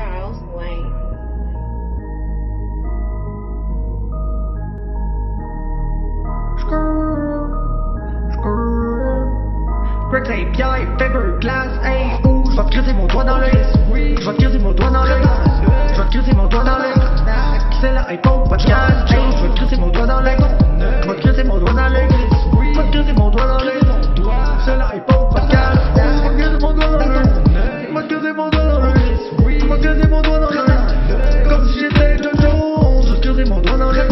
Charles Wayne. Greg Saint-Pierre, Fiberglass, hey, ouh, je vais te crisser mon doigt dans l'œil. Je vais te crisser mon doigt dans l'œil. Je vais te crisser mon doigt dans l'œil. C'est la iPhone podcast, hey, je vais te crisser mon doigt dans l'œil. Je vais te crisser mon doigt dans l'œil. Je vais te crisser mon doigt dans l'œil. C'est la iPhone podcast, je vais te crisser mon doigt dans l'œil. Je vais te crisser mon doigt dans l'œil. Je vais te crisser mon doigt dans l'œil. Comme si j'étais John Jones, je vais te crisser mon doigt dans l'œil.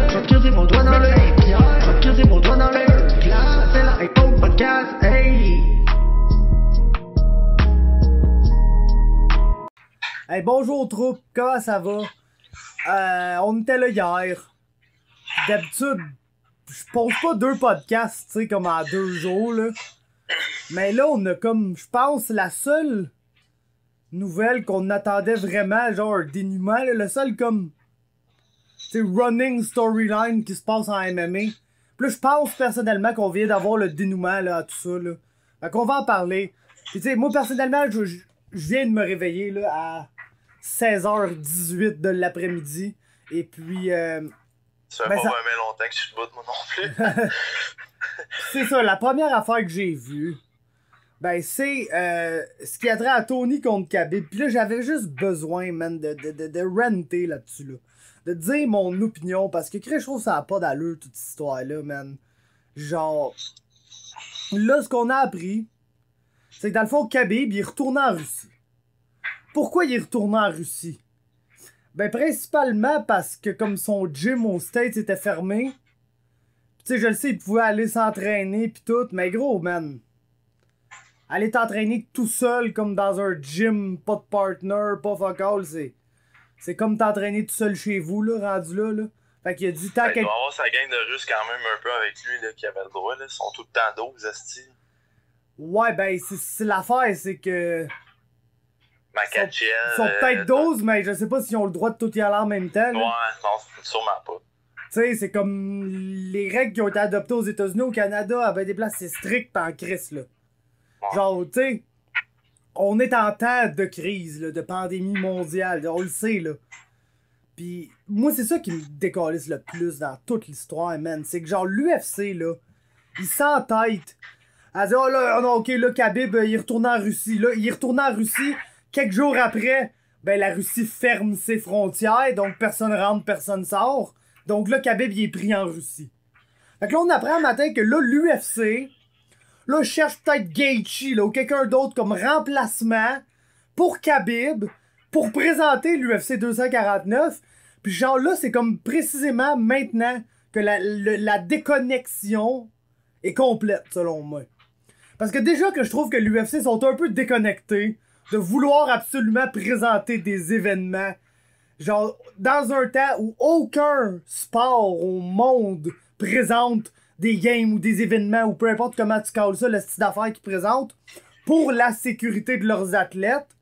Je vais te crisser mon doigt dans l'œil. Je vais te crisser mon doigt dans l'œil. C'est la iPhone podcast, hey. Hey, bonjour troupe, comment ça va? On était là hier. D'habitude, je pose pas 2 podcasts, tu sais, comme en 2 jours, là. Mais là, on a comme, je pense, la seule nouvelle qu'on attendait vraiment, genre un dénouement, là, le seul comme, tu sais, running storyline qui se passe en MMA. Puis là, je pense personnellement qu'on vient d'avoir le dénouement, là, à tout ça, là. Fait qu'on va en parler. Puis tu sais, moi, personnellement, je viens de me réveiller, là, à 16h18 de l'après-midi. Et puis... ça fait pas vraiment longtemps que je suis debout, moi non plus. C'est ça, la première affaire que j'ai vue, ben c'est ce qui a trait à Tony contre Khabib. Puis là, j'avais juste besoin, man, de ranter là-dessus, là. De dire mon opinion, parce que je trouve que ça a pas d'allure, toute cette histoire-là, man. Genre... Là, ce qu'on a appris, c'est que dans le fond, Khabib, il est retourné en Russie. Pourquoi il est retourné en Russie? Ben, principalement parce que comme son gym au States était fermé, tu sais, je le sais, il pouvait aller s'entraîner pis tout, mais gros, man, aller t'entraîner tout seul comme dans un gym, pas de partner, pas fuck all, c'est comme t'entraîner tout seul chez vous, là, rendu là, là. Fait qu'il a dit, il doit avoir sa gang de Russes quand même un peu avec lui, là, qui avait le droit, là. Ils sont tout le temps 12, asti. Ouais, ben, c'est l'affaire, c'est que... Makachev. Ils sont peut-être 12, mais je sais pas s'ils ont le droit de tout y aller en même temps. Là. Ouais, non, sûrement pas. Tu sais, c'est comme les règles qui ont été adoptées aux États-Unis, au Canada, avec des places, c'est strict en crise, là. Ouais. Genre, tu sais, on est en temps de crise, là, de pandémie mondiale, on le sait, là. Pis moi, c'est ça qui me décalisse le plus dans toute l'histoire, man. C'est que genre, l'UFC, là, il s'entête à dire, oh là, non, ok, là, Khabib, il retourne en Russie. Là, il retourne en Russie. Quelques jours après, ben la Russie ferme ses frontières, donc personne rentre, personne sort. Donc là, Khabib, il est pris en Russie. Fait que là, on apprend un matin que là, l'UFC, là, cherche peut-être Gaethje, là, ou quelqu'un d'autre comme remplacement pour Khabib, pour présenter l'UFC 249. Puis genre là, c'est comme précisément maintenant que la déconnexion est complète, selon moi. Parce que déjà que je trouve que l'UFC sont un peu déconnectés de vouloir absolument présenter des événements, genre, dans un temps où aucun sport au monde présente des games ou des événements, ou peu importe comment tu calls ça, le style d'affaires qu'ils présentent, pour la sécurité de leurs athlètes.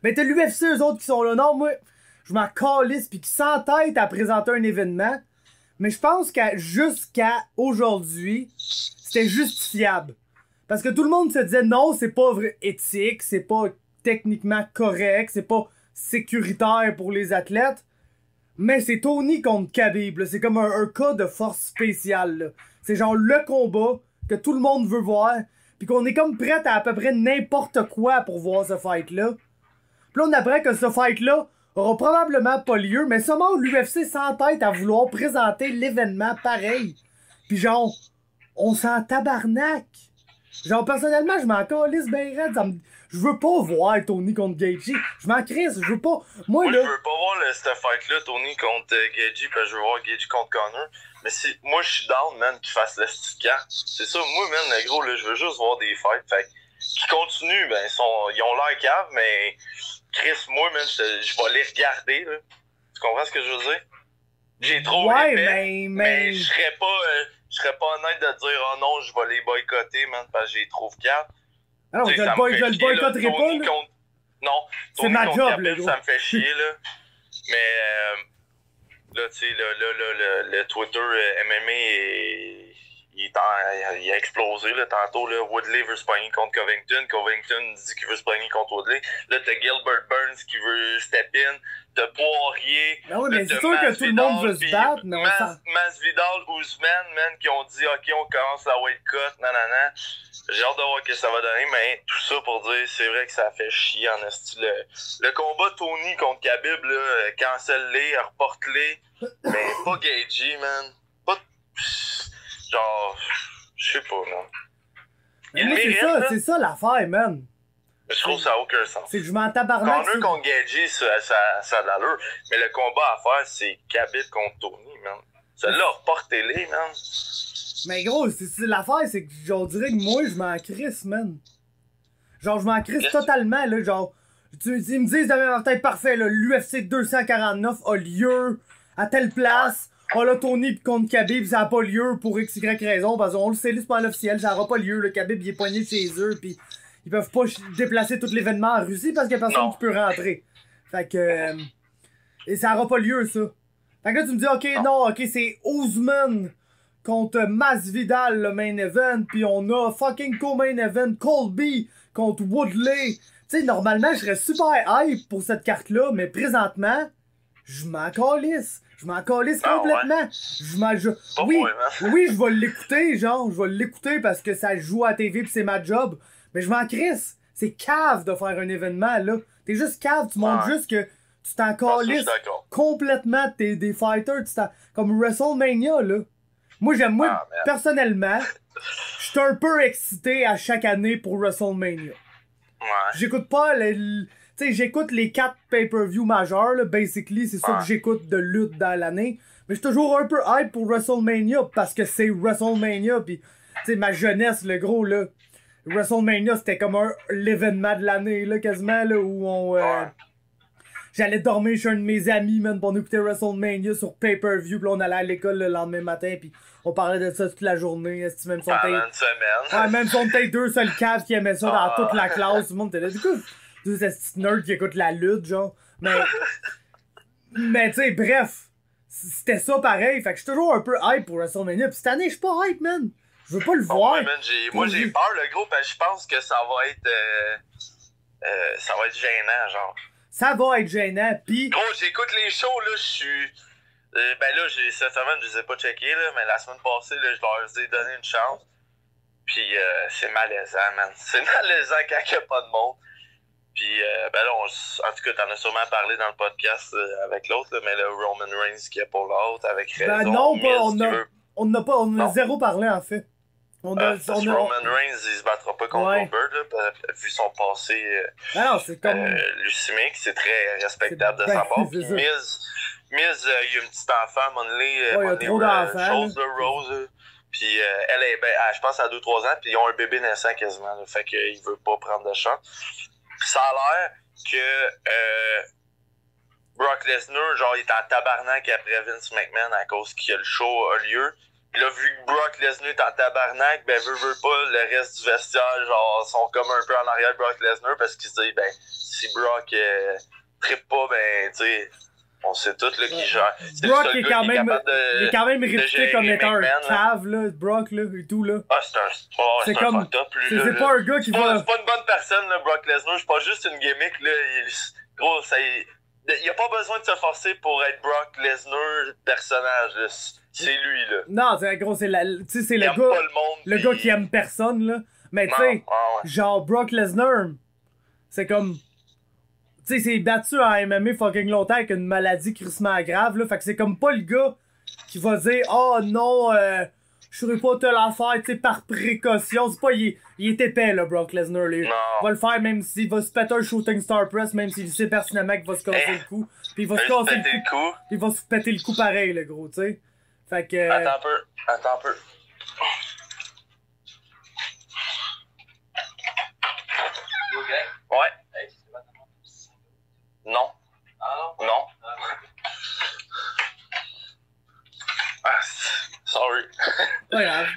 Ben t'as l'UFC, eux autres, qui sont là, non, moi, je m'en calisse, pis qui s'entêtent à présenter un événement, mais je pense qu'à jusqu'à aujourd'hui, c'était justifiable. Parce que tout le monde se disait non, c'est pas éthique, c'est pas techniquement correct, c'est pas sécuritaire pour les athlètes. Mais c'est Tony contre Khabib, là. C'est comme un cas de force spéciale, là. C'est genre le combat que tout le monde veut voir, puis qu'on est comme prêt à peu près n'importe quoi pour voir ce fight-là. Puis là, on apprend que ce fight-là aura probablement pas lieu, mais seulement l'UFC s'entête à vouloir présenter l'événement pareil. Puis genre, on s'en tabarnak. Genre, personnellement, je m'en calisse ben raide. Je veux pas voir Tony contre Gaethje. Je m'en crisse, je veux pas... Moi, là... je veux pas voir cette fight-là, Tony contre Gaethje, parce que je veux voir Gaethje contre Conor. Mais moi, je suis down, man, qu'il fasse le petite carte. C'est ça, moi, man, le gros, là, je veux juste voir des fights. Fait qu'ils continuent, ben, ils ont l'air cave, mais... Chris, moi, man, je vais les regarder, là. Tu comprends ce que je veux dire? J'ai trop épais, mais je serais pas honnête de dire « Oh non, je vais les boycotter, man, parce que j'ai trop cave. » Alors, je le boycotterai pas, là. Non, c'est ma job, là, ça me fait chier, là. Mais, là, tu sais, le Twitter MMA, il a explosé là, tantôt. Là, Woodley veut se pogner contre Covington. Covington dit qu'il veut se pogner contre Woodley. Là, t'as Gilbert Burns qui veut step in. T'as Poirier. Ah oui, mais c'est sûr que tout le monde veut se battre. Mais Masvidal, Ousmane, man, qui ont dit OK, on commence la weight cut. Nanana. J'ai hâte de voir ce que ça va donner. Mais tout ça pour dire, c'est vrai que ça fait chier en esti. Le combat Tony contre Khabib, là, cancelle-les, reporte-les. Mais pas Gaethje, man. Pas. Genre, je sais pas, non. Mais moi, c'est ça l'affaire, man. Je trouve que ça n'a aucun sens. C'est que je m'en tabarnak. Conor contre Gaethje, ça a de l'allure. Mais le combat à faire, c'est Khabib contre Tony, man. Celle-là, reportez-les, man. Mais gros, l'affaire, c'est que on dirait que moi, je m'en crisse, man. Genre, je m'en crisse totalement, là. Genre, ils me disent de même tête parfait, là. L'UFC 249 a lieu à telle place. Oh là, Tony contre Khabib, ça n'a pas lieu pour XY raison, parce qu'on le sait, c'est pas l'officiel, ça n'aura pas lieu. Le Khabib, il est poigné chez eux, pis ils peuvent pas déplacer tout l'événement en Russie parce qu'il y a personne qui peut rentrer. Fait que. Et ça n'aura pas lieu, ça. Fait que là, tu me dis, ok, non, ok, c'est Ousmane contre Masvidal, le main event, pis on a fucking co-main event Colby contre Woodley. Tu sais, normalement, je serais super hype pour cette carte-là, mais présentement, je m'en calisse. Je m'en calisse complètement. Ouais. Oui, je vais l'écouter, genre, je vais l'écouter parce que ça joue à la TV pis c'est ma job. Mais je m'en crisse. C'est cave de faire un événement, là. T'es juste cave, tu montres juste que tu t'en calisses complètement des fighters. Comme WrestleMania, là. Moi, personnellement, je suis un peu excité à chaque année pour WrestleMania. Ouais. J'écoute pas tu sais, j'écoute les 4 pay-per-view majeurs, là, basically, c'est ça que j'écoute de lutte dans l'année. Mais je suis toujours un peu hype pour WrestleMania, parce que c'est WrestleMania, pis, tu sais, ma jeunesse, le gros, là, WrestleMania, c'était comme l'événement de l'année, là, quasiment, là, où on... J'allais dormir chez un de mes amis, man, pour écouter WrestleMania sur pay-per-view, pis là, on allait à l'école le lendemain matin, pis on parlait de ça toute la journée, est-ce que même son une semaine. Ouais, même si on était 2 seuls caves qui aimaient ça dans toute la classe, tout le monde était là, du coup... C'est cette petite nerd qui écoute la lutte, genre. Mais tu sais, bref. C'était ça pareil. Fait que je suis toujours un peu hype pour WrestleMania. Pis cette année, je suis pas hype, man. Je veux pas le voir. Ouais, man, moi, j'ai peur, le gros, parce que je pense que ça va être gênant, genre. Ça va être gênant, pis... Gros, j'écoute les shows, là, je suis... ben là, cette semaine, je les ai pas checkés, là, mais la semaine passée, là, je leur ai donné une chance. Pis c'est malaisant, man. C'est malaisant quand il y a pas de monde. Puis, ben là, en tout cas, t'en as sûrement parlé dans le podcast avec l'autre, là, mais le Roman Reigns qui est pour l'autre, avec raison. Ben non, on a zéro parlé, en fait. Roman Reigns, il se battra pas contre Goldberg, là, vu son passé non, c'est comme... leucémique, c'est très respectable de sa part. Puis Miz, il y a une petite enfant, à un moment donné, il y a trop d'enfants. Chose de Rose, puis elle est, je pense, à 2-3 ans, puis ils ont un bébé naissant quasiment, là, fait qu'il veut pas prendre de chance. Ça a l'air que Brock Lesnar, genre, il est en tabarnak après Vince McMahon à cause que le show a lieu. Puis là, vu que Brock Lesnar est en tabarnak, ben, veut pas, le reste du vestiaire, genre, sont comme un peu en arrière de Brock Lesnar parce qu'ils se disent, ben, si Brock trippe pas, ben, tu sais, on sait tous, là, qui gère. Brock est quand même réputé comme étant un cave, là, Brock, là, et tout, là. Ah, c'est un fucked up, lui, c'est pas un gars qui va... C'est pas une bonne personne, là, Brock Lesnar, c'est pas juste une gimmick, là, gros, il a pas besoin de se forcer pour être Brock Lesnar personnage, là. C'est lui, là. Non, c'est gros, c'est le gars qui aime personne, là. Mais tu sais, genre Brock Lesnar, c'est comme... Tu sais, c'est battu en MMA fucking longtemps avec une maladie crissement grave, là. Fait que c'est comme pas le gars qui va dire « Oh non, je saurais pas te la faire, tu sais, par précaution. » C'est pas, il est épais, là, Brock Lesnar, là. Il va le faire même s'il va se péter un shooting star press, même s'il sait personnellement qu'il va se casser le cou. Puis il va se casser le cou. Puis il va se péter le cou pareil, le gros, tu sais. Fait que... Attends un peu. Ouais. Non. Non. Sorry. Pas grave.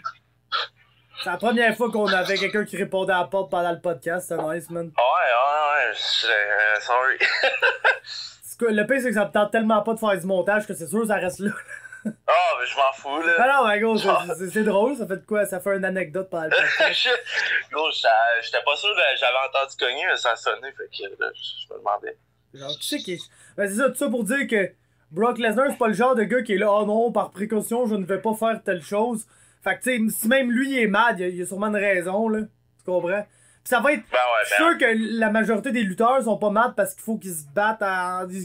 C'est la première fois qu'on avait quelqu'un qui répondait à la porte pendant le podcast, c'est nice, man. Ouais, sorry. Le pire, c'est que ça me tente tellement pas de faire du montage que c'est sûr ça reste là. Ah, mais je m'en fous, là. Ah non, mais gros, c'est drôle, ça fait de quoi? Ça fait une anecdote par le podcast. Gros, j'étais pas sûr, j'avais entendu cogner, mais ça a sonné, fait que là, je me demandais. Genre, tu sais qui. Ben, c'est ça, tout ça pour dire que Brock Lesnar, c'est pas le genre de gars qui est là, oh non, par précaution, je ne vais pas faire telle chose. Fait que, tu sais, si même lui il est mad, il y a sûrement une raison, là. Tu comprends? Pis ça va être. Je suis sûr que la majorité des lutteurs sont pas mad parce qu'il faut qu'ils se battent,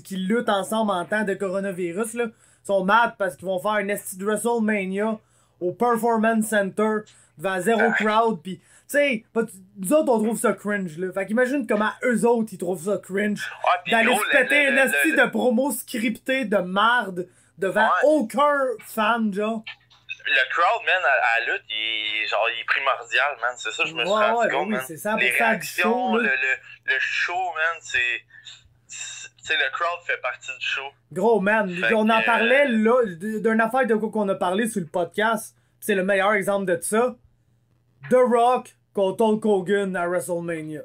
qu'ils luttent ensemble en temps de coronavirus, là. Ils sont mad parce qu'ils vont faire une esti de WrestleMania au Performance Center devant zéro crowd, pis. Tu sais, nous autres, on trouve ça cringe, là. Fait qu'imagine comment eux autres, ils trouvent ça cringe. D'aller se péter une esti de promo scriptée de marde devant aucun fan, genre. Le crowd, man, à la lutte, il est primordial, man. C'est ça, je me suis rendu compte, man. C'est ça, les réactions, le show, man, c'est... Tu sais, le crowd fait partie du show. Gros, man, on en parlait, là, d'une affaire de quoi qu'on a parlé sur le podcast. C'est le meilleur exemple de ça. The Rock contre Hulk Hogan à WrestleMania.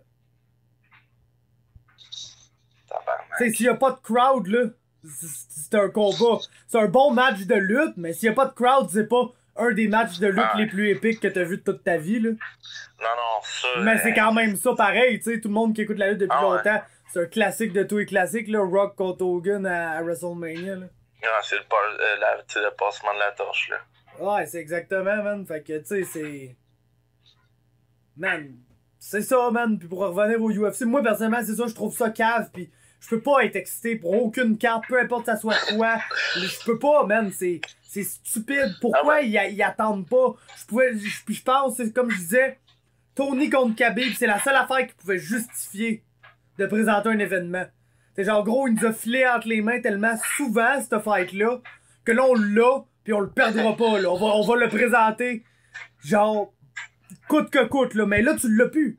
Tu sais, s'il y a pas de crowd, là, c'est un combat. C'est un bon match de lutte, mais s'il y a pas de crowd, c'est pas un des matchs de lutte les plus épiques que t'as vu de toute ta vie, là. Non, ça... Mais c'est quand même ça pareil, tu sais, tout le monde qui écoute la lutte depuis longtemps, c'est un classique de tous les classiques, là, Rock contre Hogan à WrestleMania, là. Non, c'est le passement de la torche, là. Ouais, c'est exactement, man. Fait que, tu sais, c'est... Man, c'est ça, man. Puis pour revenir au UFC, moi, personnellement, c'est ça, je trouve ça cave, puis je peux pas être excité pour aucune carte, peu importe ça soit quoi. Je peux pas, man. C'est stupide. Pourquoi ils attendent pas? Je pense, c'est comme je disais, Tony contre Khabib, c'est la seule affaire qui pouvait justifier de présenter un événement. C'est genre, gros, il nous a filé entre les mains tellement souvent, cette fight-là, que là, on l'a, puis on le perdra pas, là. On va le présenter, genre, coûte que coûte, là. Mais là, tu l'as plus.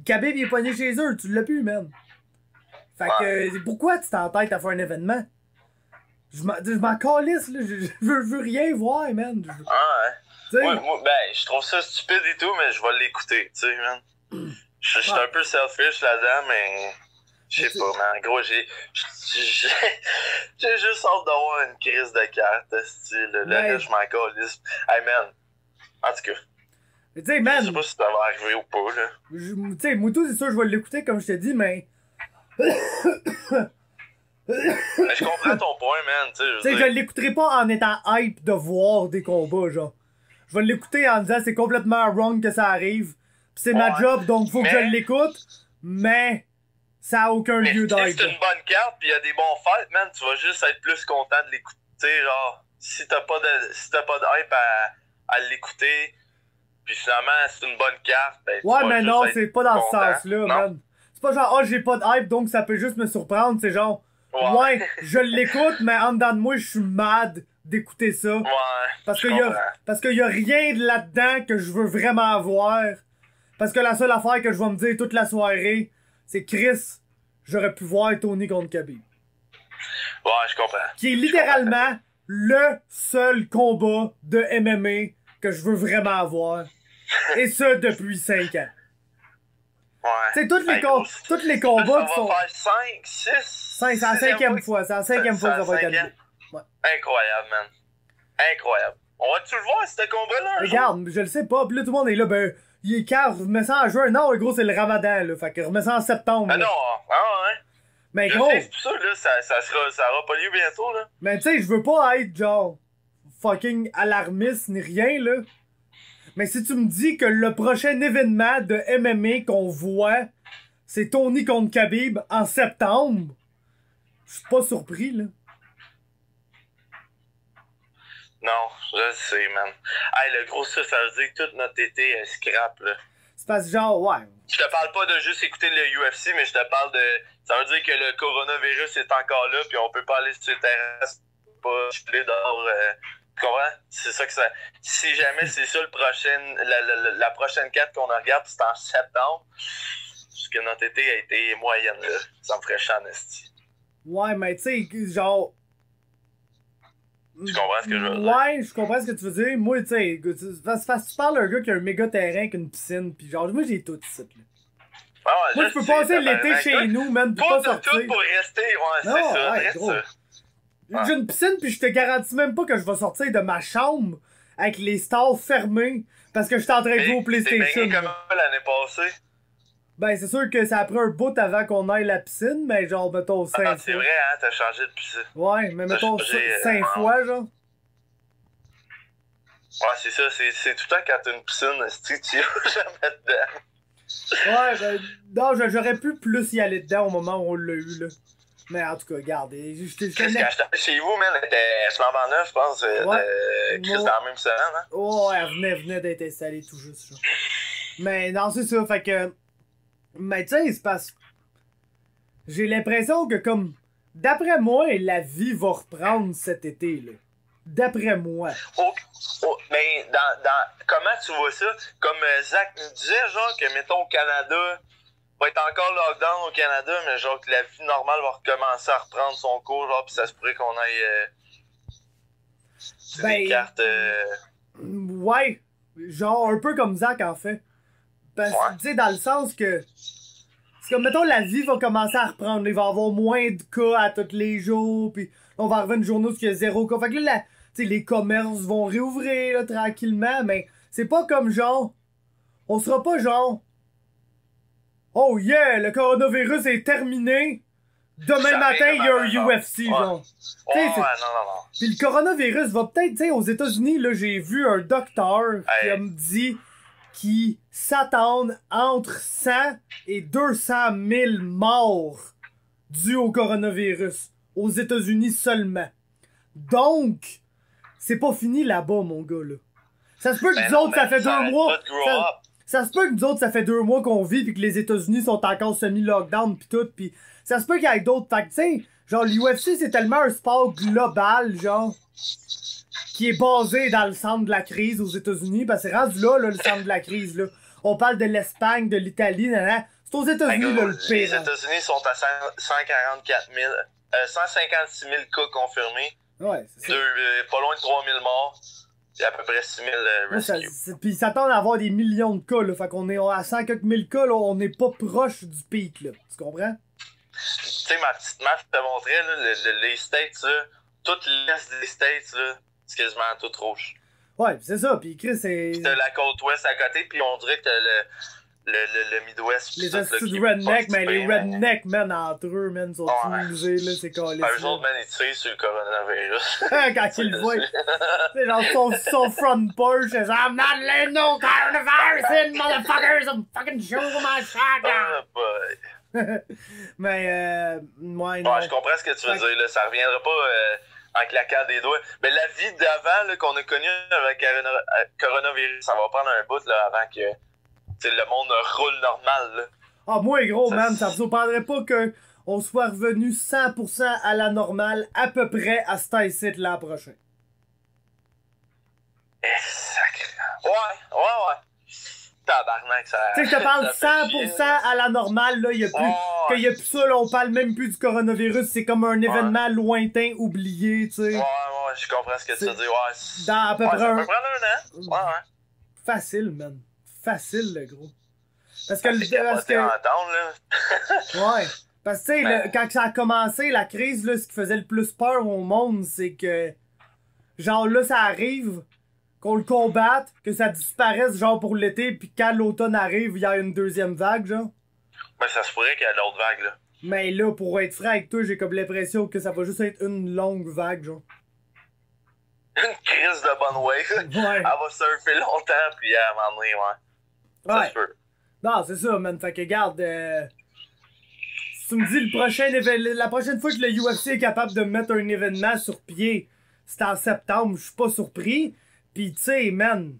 Khabib, il est pogné chez eux, tu l'as plus, man. Fait que, pourquoi tu t'entêtes à faire un événement? Je m'en calisse, là. Je veux rien voir, man. Moi, ben, je trouve ça stupide et tout, mais je vais l'écouter, tu sais, man. Je suis un peu selfish là-dedans, mais... Je sais pas, man. Gros, j'ai juste hâte d'avoir une crise de carte, style. Là, je m'en calisse. Hey, man. En tout cas. Tu sais, man. Je sais pas si ça va arriver ou pas, là. Tu sais, Moutou, c'est sûr, je vais l'écouter, comme je te dis, mais... Mais je comprends ton point, man. Tu sais, je l'écouterai pas en étant hype de voir des combats, genre. Je vais l'écouter en disant c'est complètement wrong que ça arrive. Pis c'est ma job, donc faut que je l'écoute. Mais ça a aucun lieu d'être. Si c'est une bonne carte, pis y a des bons fights, man, tu vas juste être plus content de l'écouter. Genre, si t'as pas de hype à l'écouter, pis finalement c'est une bonne carte, ben, ouais, mais non, c'est pas dans ce sens-là, non? man. C'est pas genre, j'ai pas de hype, donc ça peut juste me surprendre. C'est genre, je l'écoute, mais en dedans de moi, je suis mad d'écouter ça. Ouais. Parce qu'il y a rien là-dedans que je veux vraiment avoir. Parce que la seule affaire que je vais me dire toute la soirée, c'est Chris, j'aurais pu voir Tony contre Khabib. Ouais, je comprends. Qui est littéralement le seul combat de MMA que je veux vraiment avoir. Et ça depuis 5 ans. Ouais. Tu sais, tous les combats qui sont... Ça va faire 5, 6... C'est la 5e fois. C'est la 5e fois que ça va être annulé. Ouais. Incroyable, man. Incroyable. On va-tu le voir, ce combat-là? Regarde, je le sais pas. Puis là, tout le monde est là, ben... Il est cave, remets ça en juin. Non, gros, c'est le ramadan, là. Fait que remets ça en septembre. Ah non, ouais. Mais gros... C'est pour ça, là, ça aura pas lieu bientôt, là. Mais tu sais, je veux pas être, genre, fucking alarmiste ni rien, là. Mais si tu me dis que le prochain événement de MMA qu'on voit, c'est Tony contre Khabib en septembre, je suis pas surpris, là. Non, je sais, man. Hey, le gros ça veut dire que toute notre été est scrap, là. C'est parce que genre, ouais. Je te parle pas de juste écouter le UFC, mais je te parle de... Ça veut dire que le coronavirus est encore là, puis on peut pas aller sur les terrasses, pas chiller dehors... Tu comprends? C'est ça que ça... Si jamais c'est ça le prochain... La prochaine carte qu'on regarde, c'est en septembre, parce que notre été a été moyenne, là. Ça me ferait chier en esti. Ouais, mais tu sais, genre... Tu comprends ce que je veux dire? Ouais, je comprends ce que tu veux dire. Moi, tu sais, tu parles d'un gars qui a un méga terrain avec une piscine, pis genre, moi j'ai tout ici, là. Ouais, moi, je peux passer l'été chez nous, même, pis pas sortir. Tout pour rester, ouais, non, c'est ça, ouais, gros. ça. J'ai une piscine, puis je te garantis même pas que je vais sortir de ma chambre avec les stores fermés parce que je suis en train de jouer au PlayStation. T'es comment l'année passée? Ben, c'est sûr que ça a pris un bout avant qu'on aille à la piscine, mais genre, mettons 5 fois. C'est vrai, hein, t'as changé de piscine. Ouais, mais mettons 5 fois, genre. Ouais, c'est ça, c'est tout le temps quand t'as une piscine, tu vas jamais dedans. Ouais, ben, non, j'aurais pu plus y aller dedans au moment où on l'a eu, là. Mais en tout cas, regarde, Qu'est-ce que j'étais chez vous, man, elle était flambant neuf, je pense, Chris, dans la même semaine, hein? Oh, elle venait d'être installée tout juste, genre. Mais non, c'est ça, fait que... Mais tu sais, c'est parce... J'ai l'impression que comme... D'après moi, la vie va reprendre cet été, là. D'après moi. Mais comment tu vois ça? Comme Zach nous disait, genre, que mettons au Canada, va être encore lockdown au Canada, mais genre que la vie normale va recommencer à reprendre son cours, genre, pis ça se pourrait qu'on aille des cartes. Ouais, genre un peu comme Zach en fait. Parce que, tu sais, dans le sens que. C'est comme, mettons, la vie va commencer à reprendre. Il va y avoir moins de cas à tous les jours, puis on va arriver une journée où il y a 0 cas. Fait que là, tu sais, les commerces vont réouvrir, là, tranquillement, mais c'est pas comme genre. On sera pas genre. Oh yeah, le coronavirus est terminé. Demain matin, il y a un UFC, genre. Ouais, non. Puis le coronavirus va peut-être, tu sais, aux États-Unis, là, j'ai vu un docteur qui me dit qu'ils s'attendent entre 100 et 200 000 morts dus au coronavirus. Aux États-Unis seulement. Donc, c'est pas fini là-bas, mon gars, là. Ça se peut que nous autres, ça fait 2 mois. Ça se peut que nous autres, ça fait 2 mois qu'on vit pis que les États-Unis sont encore semi-lockdown pis tout, pis ça se peut qu'il y ait d'autres. Fait que, tu sais, genre, l'UFC, c'est tellement un sport global, genre, qui est basé dans le centre de la crise aux États-Unis, parce que c'est rendu là, le centre de la crise, là. On parle de l'Espagne, de l'Italie, c'est aux États-Unis, là, le pire. Les États-Unis sont à 156 000 cas confirmés. Ouais, c'est ça. Pas loin de 3 000 morts. Il y a à peu près 6 000 rescues. Pis ils s'attendent à avoir des millions de cas, là. Fait qu'on est à 100 quelques mille cas, là. On n'est pas proche du pic, là. Tu comprends? Tu sais, ma petite map te montrait, là, les States, là. Toute l'est des States, là. C'est quasiment tout rouge. Ouais, c'est ça. Pis Chris, c'est. T'as la côte ouest à côté, puis on dirait que t'as le Midwest. Les astuces de redneck, mais les redneck, man, entre eux, man, sont immunisés, là, c'est calé. Eux autres, man, ils tirent sur le coronavirus. Quand ils le voient. C'est genre son front porch, c'est genre, I'm not letting no coronavirus in, motherfuckers, I'm fucking shooting my shotgun. Mais, ouais, non. Ouais, je comprends ce que tu veux dire, là. Ça reviendra pas en claquant des doigts. Mais la vie d'avant, là, qu'on a connue avec le coronavirus, ça va prendre un bout, là, avant que. T'sais, le monde roule normal, là. Ah, moi, gros, man, ça me surprendrait pas qu'on soit revenu 100% à la normale, à peu près, à ce site l'an prochain. Sacré. Ouais. Tabarnak, ça. Tu sais, je te parle 100% à la normale, là, qu'il y a plus ça, là, on parle même plus du coronavirus, c'est comme un événement lointain, oublié, tu sais. Ouais, je comprends ce que tu veux dire, ouais. Dans à peu près ça peut prendre un an. Ouais. Facile, man. Facile, le gros. Parce que ouais. Parce que, tu sais, quand ça a commencé, la crise, là, ce qui faisait le plus peur au monde, c'est que, genre, là, ça arrive, qu'on le combatte, que ça disparaisse, genre, pour l'été, puis quand l'automne arrive, il y a une deuxième vague, genre. Ben, ça se pourrait qu'il y ait d'autres vagues, là. Mais là, pour être franc avec toi, j'ai comme l'impression que ça va juste être une longue vague, genre. Une crise de bonne wave. Ouais. Elle va surfer longtemps, puis à un moment donné, ouais. Non, c'est ça, man. Fait que, regarde, si tu me dis la prochaine fois que le UFC est capable de mettre un événement sur pied, c'est en septembre, je suis pas surpris. Pis, tu sais, man,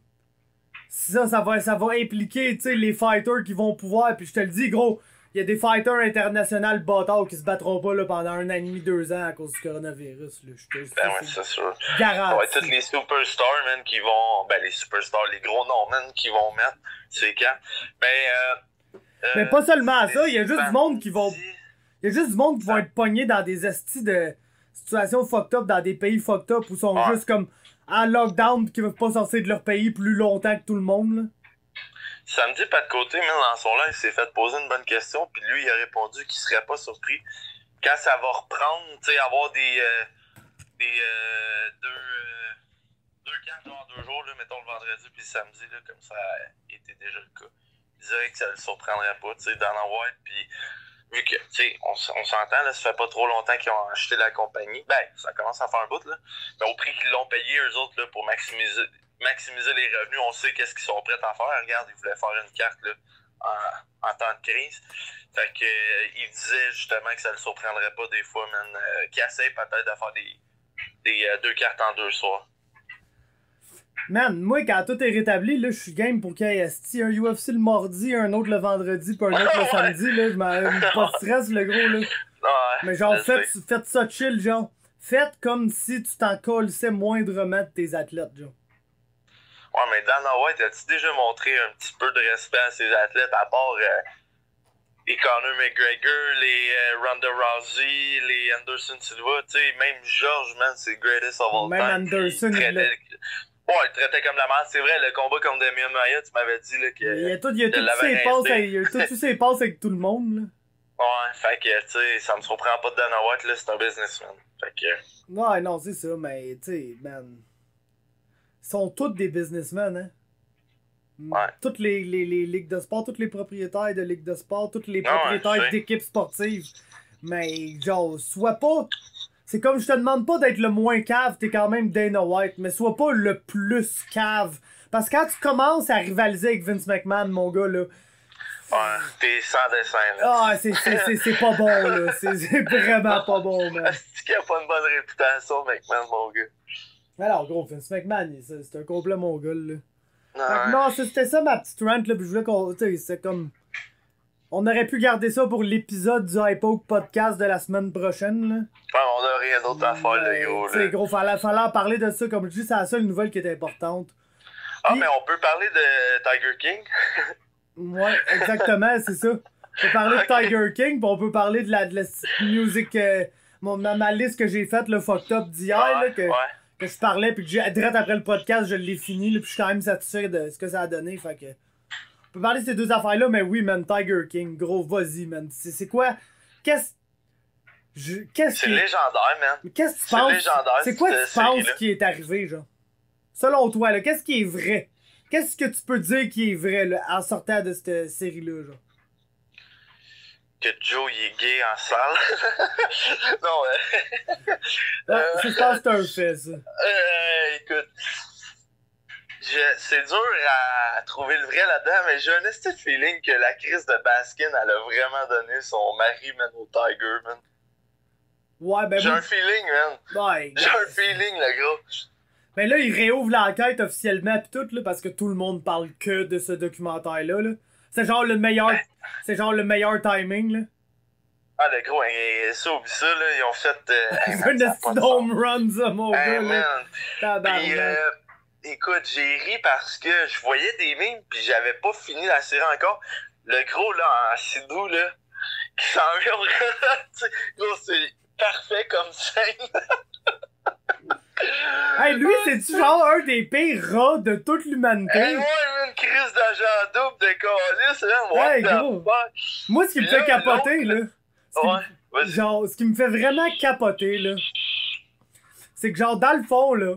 ça va impliquer, tu sais, les fighters qui vont pouvoir. Puis je te le dis, gros, il y a des fighters internationaux bâtards qui se battront pas là, pendant 1 an et demi, 2 ans à cause du coronavirus. Là. Ben ouais, c'est sûr. Garanti. Ouais, tous les superstars, man, qui vont. Ben, les superstars, les gros noms, man, qui vont mettre. C'est quand. Mais pas seulement ça, il y a juste du monde qui vont. Il y a juste du monde qui vont être pognés dans des estis de situations fucked up, dans des pays fucked up où ils sont juste comme en lockdown pis qui veulent pas sortir de leur pays plus longtemps que tout le monde, là. Samedi, pas de côté, mais dans son live, il s'est fait poser une bonne question, puis lui, il a répondu qu'il serait pas surpris quand ça va reprendre, tu sais, avoir deux cartes genre 2 jours, là, mettons le vendredi puis le samedi, là, comme ça était déjà le cas. Il dirait que ça le surprendrait pas, tu sais, Dana White, puis vu que, tu sais, on s'entend, là, ça fait pas trop longtemps qu'ils ont acheté la compagnie. Ben, ça commence à faire un bout, là. Mais au prix qu'ils l'ont payé, eux autres, là, pour maximiser les revenus, on sait qu'est-ce qu'ils sont prêts à faire. Regarde, ils voulaient faire une carte, là, en temps de crise. Fait que, il disait justement que ça le surprendrait pas des fois, man, qu'il essaie peut-être de faire des 2 cartes en 2 soirs. Man, moi, quand tout est rétabli, là, je suis game pour qu'il y ait un UFC le mardi, un autre le vendredi, puis un autre le samedi, là. Je m'en pas de stress, le gros, là. Ouais, mais genre, faites ça chill, genre. Faites comme si tu t'en colissais moindrement de tes athlètes, genre. Ouais, mais Dana White, as-tu déjà montré un petit peu de respect à ses athlètes, à part les Conor McGregor, les Ronda Rousey, les Anderson Silva, tu sais, même George, man, c'est le greatest of all time. Même Anderson, ouais, il traitait comme la merde. C'est vrai, le combat contre Demian Maia, tu m'avais dit là, que. Il a tous ses passes avec tout le monde, là. Ouais, fait que, tu sais, ça me surprend pas de Dana White, là, c'est un businessman. Fait que. Ouais, non, c'est ça, mais, tu sais, man. Ils sont tous des businessmen, hein. Ouais. Toutes les ligues de sport, tous les propriétaires de ligues de sport, tous les propriétaires d'équipes sportives. Mais, genre, sois pas. C'est comme je te demande pas d'être le moins cave, t'es quand même Dana White, mais sois pas le plus cave. Parce que quand tu commences à rivaliser avec Vince McMahon, mon gars, là. Ouais, t'es sans dessin, là. Ah, c'est pas bon, là. C'est vraiment pas bon, man. C'est qu'il a pas une bonne réputation, McMahon, mon gars. Alors, gros, Vince McMahon, c'est un complet mongol, là. Ouais. Non, c'était ça ma petite rant, là, puis je voulais qu'on. Tu sais, c'est comme. On aurait pu garder ça pour l'épisode du Hypoke Podcast de la semaine prochaine, là. Enfin, on a rien d'autre à faire, le gros, là. Tu sais, gros, fallait en parler de ça, comme je dis, c'est la seule nouvelle qui est importante. Ah, mais on peut parler de Tiger King? Ouais, exactement, c'est ça. On peut parler de Tiger King, puis on peut parler de la musique, ma liste que j'ai faite, le fucked up d'hier, là, que je parlais, puis que direct après le podcast, je l'ai fini, là, puis je suis quand même satisfait de ce que ça a donné, fait que... On peut parler de ces deux affaires-là, mais oui, man, Tiger King, gros, vas-y, man. C'est quoi? C'est légendaire, man. Qu'est-ce que tu penses? C'est quoi tu penses qui est arrivé, genre? Selon toi, là, qu'est-ce qui est vrai? Qu'est-ce que tu peux dire qui est vrai, là, en sortant de cette série-là, genre? Que Joe, il est gay en salle. Non, je pense que c'est un fait, ça. Écoute, c'est dur à trouver le vrai là-dedans, mais j'ai un petit feeling que la crise de Baskin, elle a vraiment donné son mari, man, au Tiger, man. Ouais, ben j'ai un feeling, man. Ouais, j'ai un feeling, le gros. Ben là, il réouvre l'enquête officiellement pis tout, là, parce que tout le monde parle que de ce documentaire-là, là. C'est genre le meilleur... C'est genre le meilleur timing, là. Ah, le gros, ça, oublie ça, là, ils ont fait... un esti home run, ça, mon gars, là. Puis, écoute, j'ai ri parce que je voyais des mimes, pis j'avais pas fini la série encore. Le gros, là, en sidou, là, qui s'en vient, gros, c'est parfait comme scène. Hey, lui, c'est-tu genre un des pires rats de toute l'humanité? Hey, moi, une crise d'agent double de calice, hein, hey, gros. Moi, ce qui me fait capoter, là... Genre, ce qui me fait vraiment capoter, là, c'est que, genre, dans le fond, là,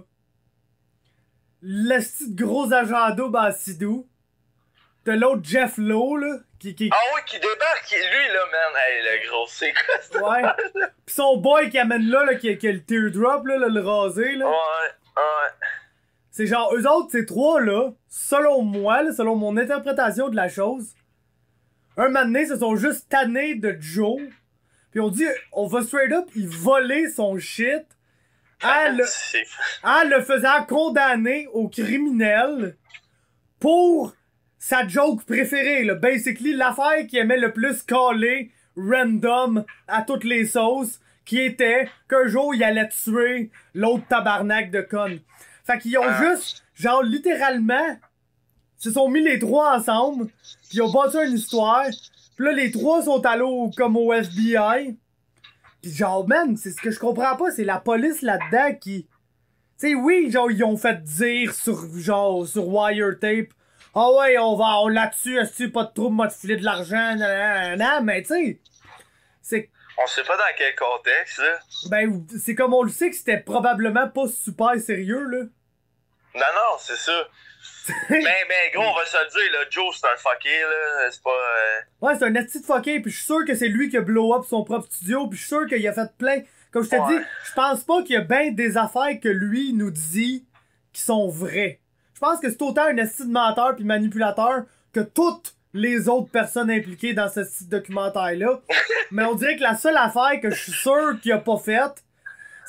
le petit gros agent double en sidou, t'as l'autre Jeff Lowe, là, qui... Ah ouais, qui débarque, lui, là, man, hey, le gros, c'est quoi ça? Ouais. Pis son boy qui amène là, qui a le teardrop, là, le rasé, là. Ouais. C'est genre, eux autres, ces trois, là, selon moi, là, selon mon interprétation de la chose, un moment donné, se sont juste tannés de Joe, pis on dit, on va straight up y voler son shit en le faisant condamner au criminel pour sa joke préférée, là. Basically, l'affaire qui aimait le plus caller random à toutes les sauces, qui était qu'un jour, il allait tuer l'autre tabarnak de conne. Fait qu'ils ont juste, genre, littéralement, se sont mis les trois ensemble, pis ils ont bâti une histoire, pis là, les trois sont allés comme au FBI. Pis genre, man, c'est ce que je comprends pas, c'est la police là-dedans qui... Tu sais, oui, genre, ils ont fait dire sur Wiretape, ah ouais, on là-dessus, est-ce que pas de trouble, m'a filé de l'argent, nan, mais tu sais, c'est... On sait pas dans quel contexte, là. Ben, c'est comme on le sait que c'était probablement pas super sérieux, là. Non, c'est ça. mais gros, on va se le dire, là, Joe, c'est un fucké, là. C'est pas... Ouais, c'est un esti de fucké, puis je suis sûr que c'est lui qui a blow up son propre studio, puis je suis sûr qu'il a fait plein... Comme je te dis, je pense pas qu'il y a ben des affaires que lui nous dit qui sont vraies. Je pense que c'est autant un esti de menteur puis manipulateur que toutes les autres personnes impliquées dans ce site documentaire-là. Mais on dirait que la seule affaire que je suis sûr qu'il a pas faite,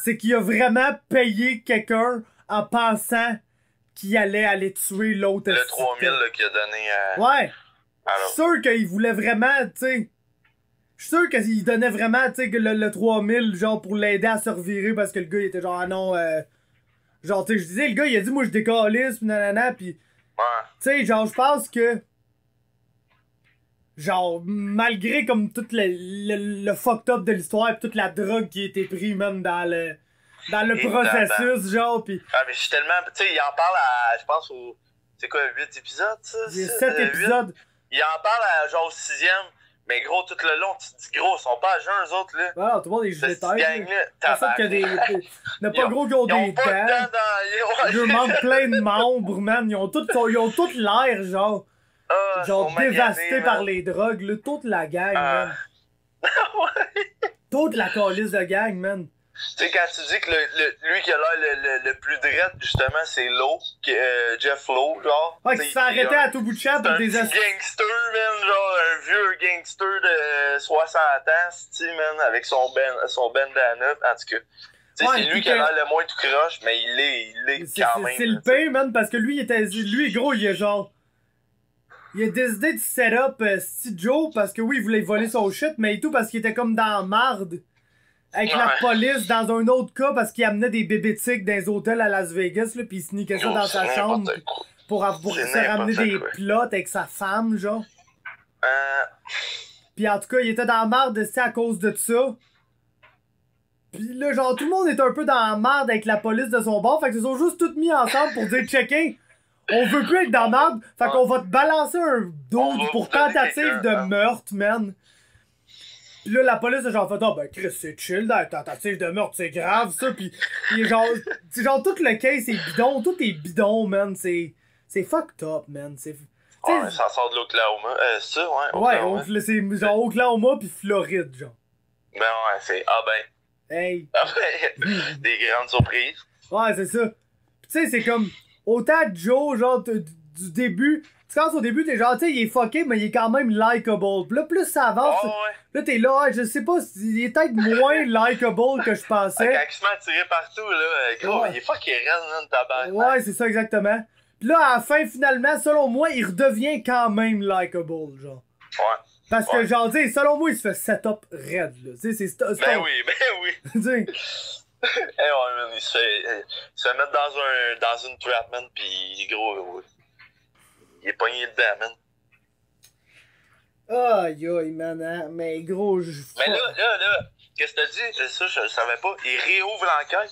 c'est qu'il a vraiment payé quelqu'un en pensant qu'il allait aller tuer l'autre. Le 3000 qu'il a donné à... Ouais. Alors. Je suis sûr qu'il voulait vraiment, tu sais... Je suis sûr qu'il donnait vraiment, tu sais, le 3000, genre, pour l'aider à se revirer parce que le gars, il était genre, ah non, genre, tu sais, je disais, le gars, il a dit, moi, je décalisse, pis nanana, pis... Ouais. Tu sais, genre, je pense que... Genre, malgré comme tout le fucked up de l'histoire pis toute la drogue qui a été prise, même dans le processus, genre, pis... Ah, mais je suis tellement... Tu sais, il en parle à, je pense, au... C'est quoi, 8 épisodes, ça? Il y a 7 épisodes. Il en parle à, genre, au 6e. Mais gros, tout le long, tu te dis, gros, ils sont pas à jeun, eux autres, là. Voilà, tout le monde est gelé tête. C'est ça qu'il y a des... N'a pas gros qui ont des dents. Ils leur manquent plein de membres, man. Ils ont tout l'air, genre... genre dévastés par les drogues, là. Toute la gang, man. Ouais. Toute la calice de gang, man. Tu sais, quand tu dis que lui qui a l'air le plus drette, justement, c'est Lowe, Jeff Lowe, genre. Ouais, qui se fait arrêter à tout bout de champ pour des gangster, man, genre un vieux gangster de 60 ans, tu man, avec son bandana, en tout cas. Tu sais, c'est lui qui a l'air le moins tout croche, mais il l'est quand même. C'est le pire, man, parce que lui, gros, il est genre... Il a décidé de set up Steve Joe parce que oui, il voulait voler son shit, mais tout parce qu'il était comme dans la marde. Avec la police dans un autre cas parce qu'il amenait des bébés tiques dans les hôtels à Las Vegas, là, pis il sneakait ça dans sa chambre pour se ramener des plots avec sa femme, genre. Pis en tout cas, il était dans la merde à cause de ça. Pis là, genre, tout le monde est un peu dans la merde avec la police de son bord, fait qu'ils se sont juste tous mis ensemble pour dire checker. On veut plus être dans la merde, fait qu'on va te balancer un dos pour tentative de meurtre, man. Pis là, la police a genre fait, oh ben Chris, c'est chill, dans la tentative de meurtre, c'est grave, ça, pis genre, c'est genre, tout le case, c'est bidon, tout est bidon, man, c'est fucked up, man, c'est... Ouais, ça sort de l'Oklahoma, ça, ouais. Ouais, c'est genre Oklahoma pis Floride, genre. Ben ouais, c'est, ah ben. Hey. Ah ben, des grandes surprises. Ouais, c'est ça. Pis tu sais, c'est comme, autant Joe, genre, du début... Tu penses au début, t'es genre, tu sais, il est fucké, mais il est quand même likable. Pis là, plus ça avance, là, t'es là, je sais pas, il est peut-être moins likable que je pensais. Quand il se met à tirer partout, là, gros, il est fucké raide, man, tabac. Ouais, c'est ça, exactement. Pis là, à la fin, finalement, selon moi, il redevient quand même likable, genre. Ouais. Parce que, genre, tu sais, selon moi, il se fait setup raide, là. Tu sais, c'est... Ben oui. Tu sais... Eh ouais, man, il se fait mettre dans une trap, man, pis gros, il est pogné dedans, man. Aïe, aïe, man, hein? Mais gros, Mais là, qu'est-ce que t'as dit? Ça, je savais pas. Il réouvre l'enquête.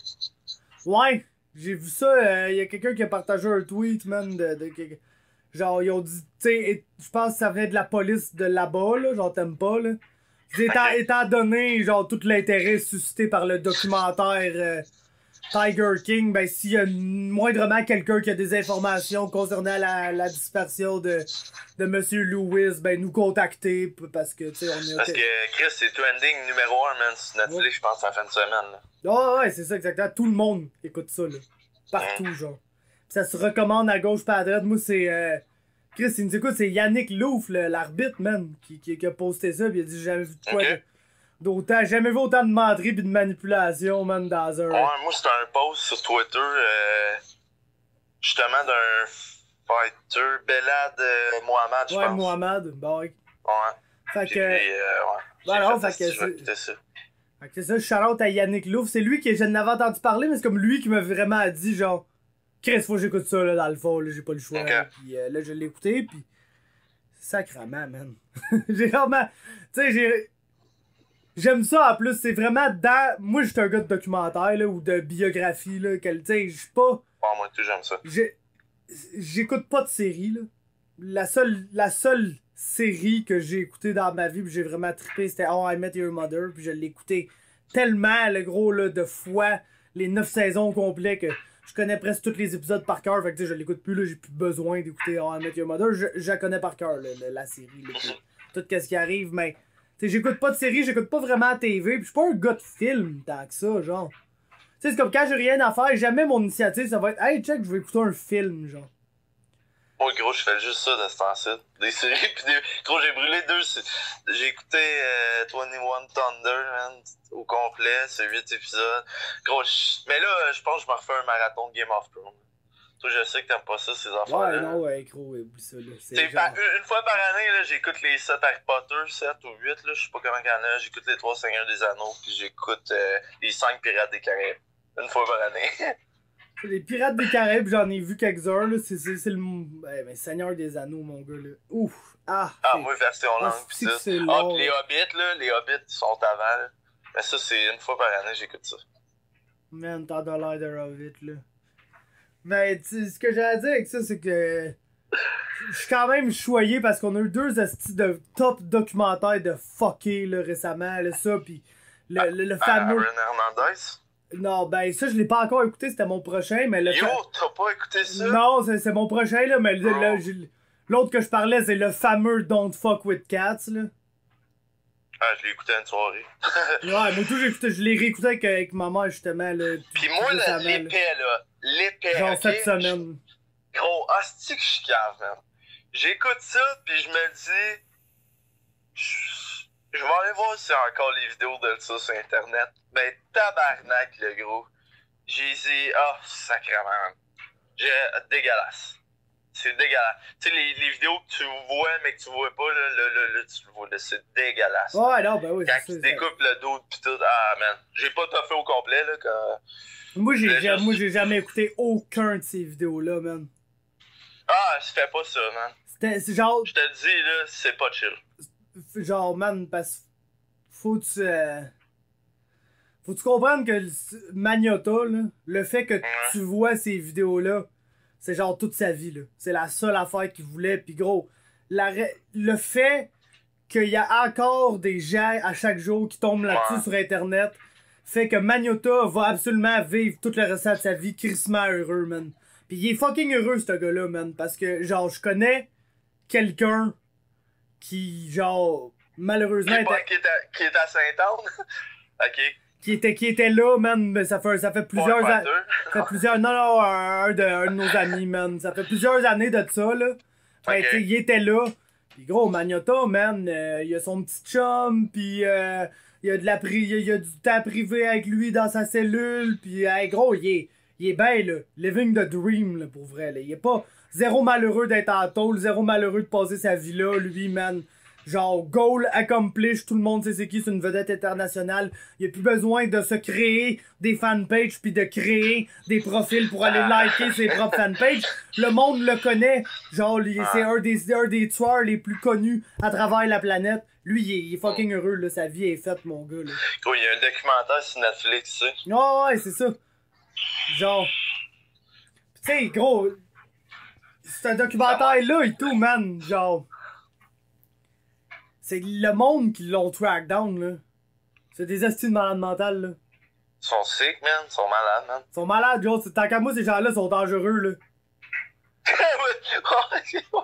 Ouais, j'ai vu ça, y a quelqu'un qui a partagé un tweet, man, genre, ils ont dit, tu sais, je pense que ça venait de la police de là-bas, là, genre, t'aimes pas, là. Étant donné, genre, tout l'intérêt suscité par le documentaire Tiger King, ben, s'il y a moindrement quelqu'un qui a des informations concernant la disparition de Monsieur Lewis, ben, nous contacter, parce que, tu sais, on est... Parce que, Chris, c'est trending numéro 1, man, sur Netflix, je pense, en fin de semaine, là. Ah ouais, c'est ça, exactement. Tout le monde écoute ça, là. Partout, genre. Pis ça se recommande à gauche pas à droite. Moi, c'est... Chris, il nous écoute, c'est Yannick Louf, l'arbitre, man, qui a posté ça, pis il a dit j'ai jamais vu de quoi d'autant, jamais vu autant de menterie pis de manipulation, man, dans un... Ouais, moi, c'était un post sur Twitter, justement, d'un fighter, Belad Mohamed, je pense. Ouais, Mohamed, bah ouais. Ouais. Fait que... ouais. Voilà, fait que c'est ça. Fait que c'est ça, shout-out à Yannick Louf. C'est lui que je n'avais entendu parler, mais c'est comme lui qui m'a vraiment dit, genre... Chris, faut que j'écoute ça, là, dans le fond, là, j'ai pas le choix. Okay. Puis là, je l'ai écouté, puis sacrement, man. J'ai vraiment... Tu sais, j'aime ça, en plus, c'est vraiment dans... Moi, j'étais un gars de documentaire, là, ou de biographie, là, tu sais, je suis pas... Oh, moi, tout, j'aime ça. J'écoute pas de série, là. La seule série que j'ai écouté dans ma vie, puis j'ai vraiment trippé, c'était How I Met Your Mother, puis je l'ai écouté tellement, le gros, là, de fois, les 9 saisons au complet, que je connais presque tous les épisodes par cœur, fait que tu sais, je l'écoute plus, là, j'ai plus besoin d'écouter How I Met Your Mother, je la connais par cœur, la série, là, puis tout ce qui arrive, mais, tu sais, j'écoute pas de série, j'écoute pas vraiment la TV, puis je suis pas un gars de film, tant que ça, genre. Tu sais, c'est comme quand j'ai rien à faire, jamais mon initiative, ça va être « Hey, check, je vais écouter un film », genre. Moi, gros, je fais juste ça de ce temps-ci. Des séries, pis gros, j'ai brûlé 2. J'ai écouté 21 Thunder, man, au complet, c'est 8 épisodes. Gros, mais là, je pense que je me refais un marathon de Game of Thrones. Toi, je sais que t'aimes pas ça, ces affaires-là. Ouais, non, ouais, gros, oublie ça, là. C'est genre... une fois par année, là, j'écoute les 7 Harry Potter, 7 ou 8, là, je sais pas comment il y en a. J'écoute les 3 Seigneurs des Anneaux, puis j'écoute les 5 Pirates des Caraïbes. Une fois par année. Les Pirates des Caraïbes, j'en ai vu quelques-uns, là. C'est le. Ben, Seigneur des Anneaux, mon gars, là. Ouf! Ah! Moi, version longue, pis ça. Pis les Hobbits, là, les Hobbits, ils sont avant, là. Mais ça, c'est une fois par année, j'écoute ça. Man, t'as de l'air de Hobbit, là. Mais, ce que j'ai à dire avec ça, c'est que. Je suis quand même choyé parce qu'on a eu 2 astis de top documentaires de fucké, là, récemment, là, ça, pis le fameux. Aaron Hernandez? Non, ben ça, je l'ai pas encore écouté, c'était mon prochain, mais le... Yo, t'as pas écouté ça? Non, c'est mon prochain, là, mais l'autre que je parlais, c'est le fameux Don't Fuck With Cats, là. Ah, je l'ai écouté à une soirée. Ouais, moi tout, je l'ai réécouté avec ma mère, justement, là. Pis moi, l'épais, là, l'épais, genre okay? cette semaine. Gros, hostie que je suis cave, man. J'écoute ça, pis je me dis... Je vais aller voir s'il y a encore les vidéos de ça sur Internet. Ben, tabarnak, le gros. J'ai dit, sacrément. Dégueulasse. C'est dégueulasse. Tu sais, les vidéos que tu vois, mais que tu vois pas, là, tu le vois, là, c'est dégueulasse. Ouais, non, ben oui. Quand tu découpes le dos pis tout, man. J'ai pas toffé au complet, là, quand... Moi, j'ai jamais écouté aucun de ces vidéos-là, man. Je fais pas ça, man. C'est genre... Je te le dis, là, c'est pas chill. Genre, man, parce faut que tu comprennes que Magnota, là, le fait que tu vois ces vidéos-là, c'est genre toute sa vie, là. C'est la seule affaire qu'il voulait, pis gros, le fait qu'il y a encore des gens à chaque jour qui tombent là-dessus sur Internet, fait que Magnota va absolument vivre tout le restant de sa vie crissement heureux, man. Pis il est fucking heureux, ce gars-là, man, parce que, genre, je connais quelqu'un qui, genre, malheureusement... Qui est à Saint-Anne? Ok. Qui était là, man, mais ça fait plusieurs années... Non, un de nos amis, man. Ça fait plusieurs années de ça, là. Fait okay. Il était là. Pis gros, Magnota, man, il a son petit chum, pis il a du temps privé avec lui dans sa cellule, pis gros, il est ben, là, living the dream, là, pour vrai, là. Il est pas... Zéro malheureux d'être en tôle, zéro malheureux de passer sa vie là, lui, man. Genre, goal accomplished, tout le monde sait c'est qui, c'est une vedette internationale. Il a plus besoin de se créer des fanpages puis de créer des profils pour aller liker ses propres fanpages. Le monde le connaît. Genre, c'est un des tueurs les plus connus à travers la planète. Lui, il est fucking heureux, là. Sa vie est faite, mon gars, là. Gros, il y a un documentaire sur Netflix, tu sais. Oh, ouais, c'est ça. Genre... Tu sais, gros... C'est un documentaire-là et tout, man. Genre... C'est le monde qui l'ont track down, là. C'est des astuces de malade mentale, là. Ils sont sick, man. Ils sont malades, man. Ils sont malades, genre. Tant qu'à moi, ces gens-là sont dangereux, là. Chris, ouais.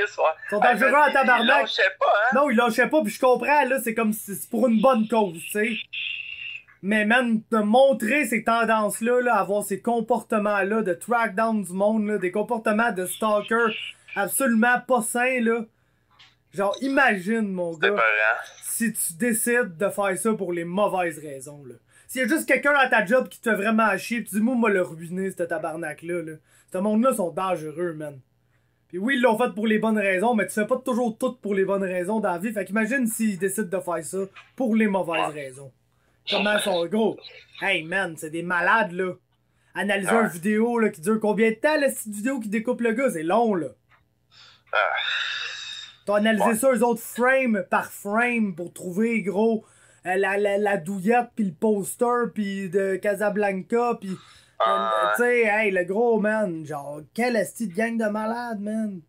Ils sont dangereux en tabarnak. Ils lâchaient pas, hein? Non, ils lâchaient pas, puis je comprends, là. C'est comme si c'est pour une bonne cause, tu sais. Mais, man, de montrer ces tendances-là, là, avoir ces comportements-là de track down du monde, là, des comportements de stalker absolument pas sains, là. Genre, imagine, mon gars, si tu décides de faire ça pour les mauvaises raisons, là. S'il y a juste quelqu'un à ta job qui te fait vraiment chier, pis tu dis, moi, m'a le ruiner, ce tabarnak-là, là. Ce monde-là sont dangereux, man. Pis oui, ils l'ont fait pour les bonnes raisons, mais tu fais pas toujours tout pour les bonnes raisons dans la vie. Fait qu'imagine s'ils décident de faire ça pour les mauvaises raisons. Comment sont gros? Hey, man, c'est des malades, là. Analyser une vidéo, là, qui dure combien de temps, la petite vidéo qui découpe le gars? C'est long, là. T'as analysé ça, eux autres, frame par frame, pour trouver, gros, la douillette, pis le poster, pis de Casablanca, pis... tu sais, hey, le gros, man, genre, quelle esti de gang de malades, man.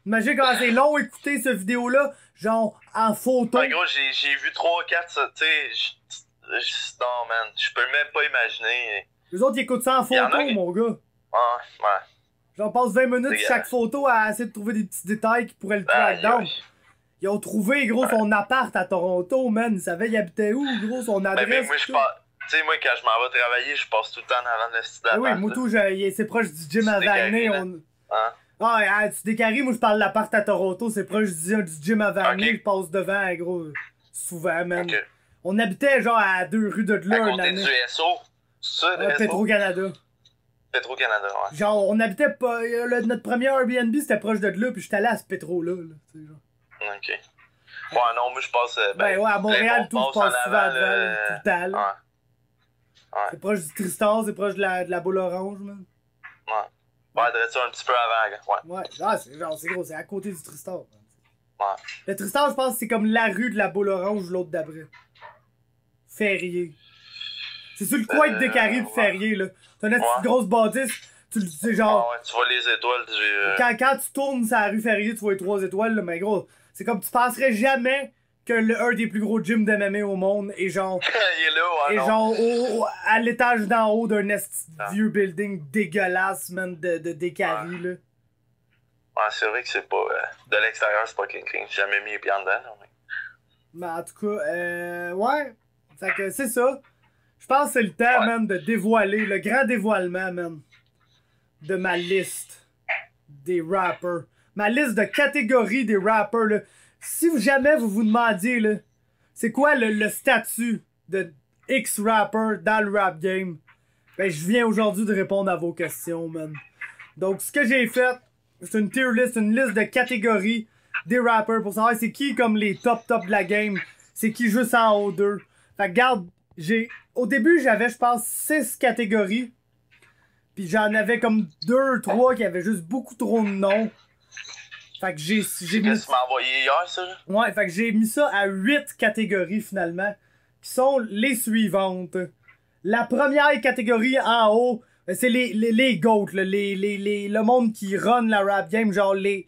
Imagine comment c'est long écouter cette vidéo-là, genre en photo. En gros, j'ai vu 3-4, tu sais. Non, man, je peux même pas imaginer. Les autres, ils écoutent ça en photo, mon gars. Ouais. J'en passe 20 minutes chaque photo à essayer de trouver des petits détails qui pourraient le track down. Ils ont trouvé, gros, son appart à Toronto, man. Ils savaient il habitait où, gros, son adresse. Mais moi, je pense. Tu sais, moi, quand je m'en vais travailler, je passe tout le temps en avant de le stade. Ah oui, Moutou, c'est proche du gym à Vanier. Tu décaries, moi, je parle de l'appart à Toronto, c'est proche du gym à Vanier. Je passe devant, gros, souvent, man. On habitait, genre, à 2 rues de là, une année. Du SO, c'est ça, Petro-Canada. Petro-Canada, ouais. Genre, on habitait pas. Notre premier Airbnb, c'était proche de là, puis j'étais allé à ce Petro-là, genre. Ok. Ouais, non, moi, je passe. Ouais, à Montréal, tout se passe souvent tout le temps, là. Ouais. C'est proche du Tristar, c'est proche de la boule orange, man. Ouais, ça un petit peu avant, ouais. Ah, c'est gros, c'est à côté du Tristar. Ouais. Le Tristar, je pense que c'est comme la rue de la boule orange, l'autre d'après. Ferrier. C'est sur le coin de Décarie de Ferrier, là. T'as une petite grosse bâtisse, tu sais, genre. Ah ouais, tu vois les étoiles, quand tu tournes sur la rue Ferrier, tu vois les 3 étoiles, là, mais gros, c'est comme tu penserais jamais que un des plus gros gyms d'MMA au monde est genre. Il est là, ouais. Et genre à l'étage d'en haut d'un vieux building dégueulasse, man, de Décarie, là. Ouais, c'est vrai que c'est pas. De l'extérieur, c'est pas clean. J'ai jamais mis les pieds en dedans, là. Mais en tout cas, ouais. Fait que c'est ça. Je pense que c'est le temps, man, de dévoiler, le grand dévoilement, man, de ma liste des rappers. Ma liste de catégories des rappers, là. Si jamais vous vous demandiez, là, c'est quoi le statut de X rapper dans le rap game, ben je viens aujourd'hui de répondre à vos questions, man. Donc, ce que j'ai fait, c'est une tier list, une liste de catégories des rappers pour savoir c'est qui comme les top de la game, c'est qui juste en haut d'eux. Fait que, regarde, au début, j'avais, je pense, 6 catégories. Puis j'en avais comme 2, 3 qui avaient juste beaucoup trop de noms. Fait que j'ai mis... Qu'est-ce que tu m'as envoyé hier, ça? Ouais, fait que j'ai mis ça à 8 catégories, finalement, qui sont les suivantes. La première catégorie en haut, c'est les GOAT, là, le monde qui run la rap game, genre les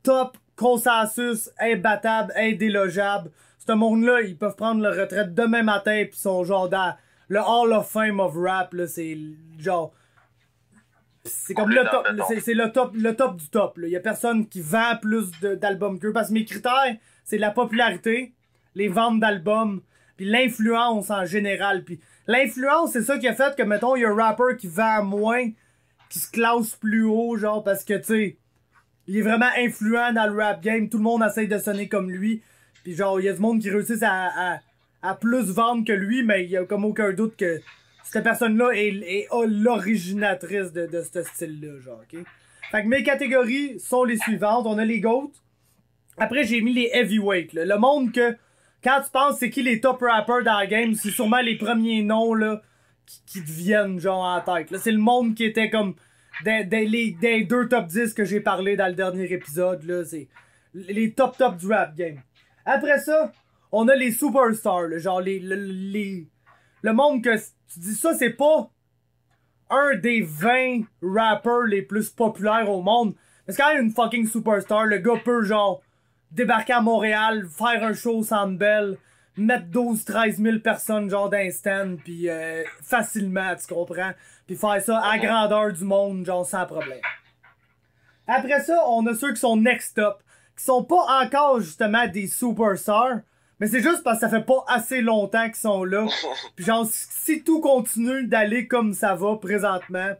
top consensus, imbattables, indélogeables. Ce monde-là, ils peuvent prendre leur retraite demain matin pis sont genre dans le Hall of Fame of Rap, là, c'est genre... C'est comme le top, c'est le top du top, là. Y a personne qui vend plus d'albums qu'eux, parce que mes critères, c'est la popularité, les ventes d'albums, puis l'influence en général. Puis l'influence, c'est ça qui a fait que, mettons, y a un rapper qui vend moins, qui se classe plus haut, genre, parce que, tu sais, il est vraiment influent dans le rap game, tout le monde essaye de sonner comme lui. Puis genre, il y a du monde qui réussissent à plus vendre que lui, mais il y a comme aucun doute que cette personne-là est l'originatrice de ce style-là, genre, ok? Fait que mes catégories sont les suivantes. On a les GOAT. Après, j'ai mis les heavyweight, là. Le monde que, quand tu penses c'est qui les top rappers dans la game, c'est sûrement les premiers noms, là, qui te viennent, genre, en tête. Là, c'est le monde qui était comme des 2 top 10 que j'ai parlé dans le dernier épisode, là. C'est les top du rap game. Après ça, on a les superstars, là, genre le monde que tu dis ça, c'est pas un des 20 rappers les plus populaires au monde. Mais c'est quand même une fucking superstar. Le gars peut, genre, débarquer à Montréal, faire un show au Centre Bell, mettre 12-13 000 personnes, genre, d'instant, pis facilement, tu comprends? Pis faire ça à grandeur du monde, genre, sans problème. Après ça, on a ceux qui sont next up, qui sont pas encore, justement, des superstars. Mais c'est juste parce que ça fait pas assez longtemps qu'ils sont là. Puis genre, si tout continue d'aller comme ça va présentement,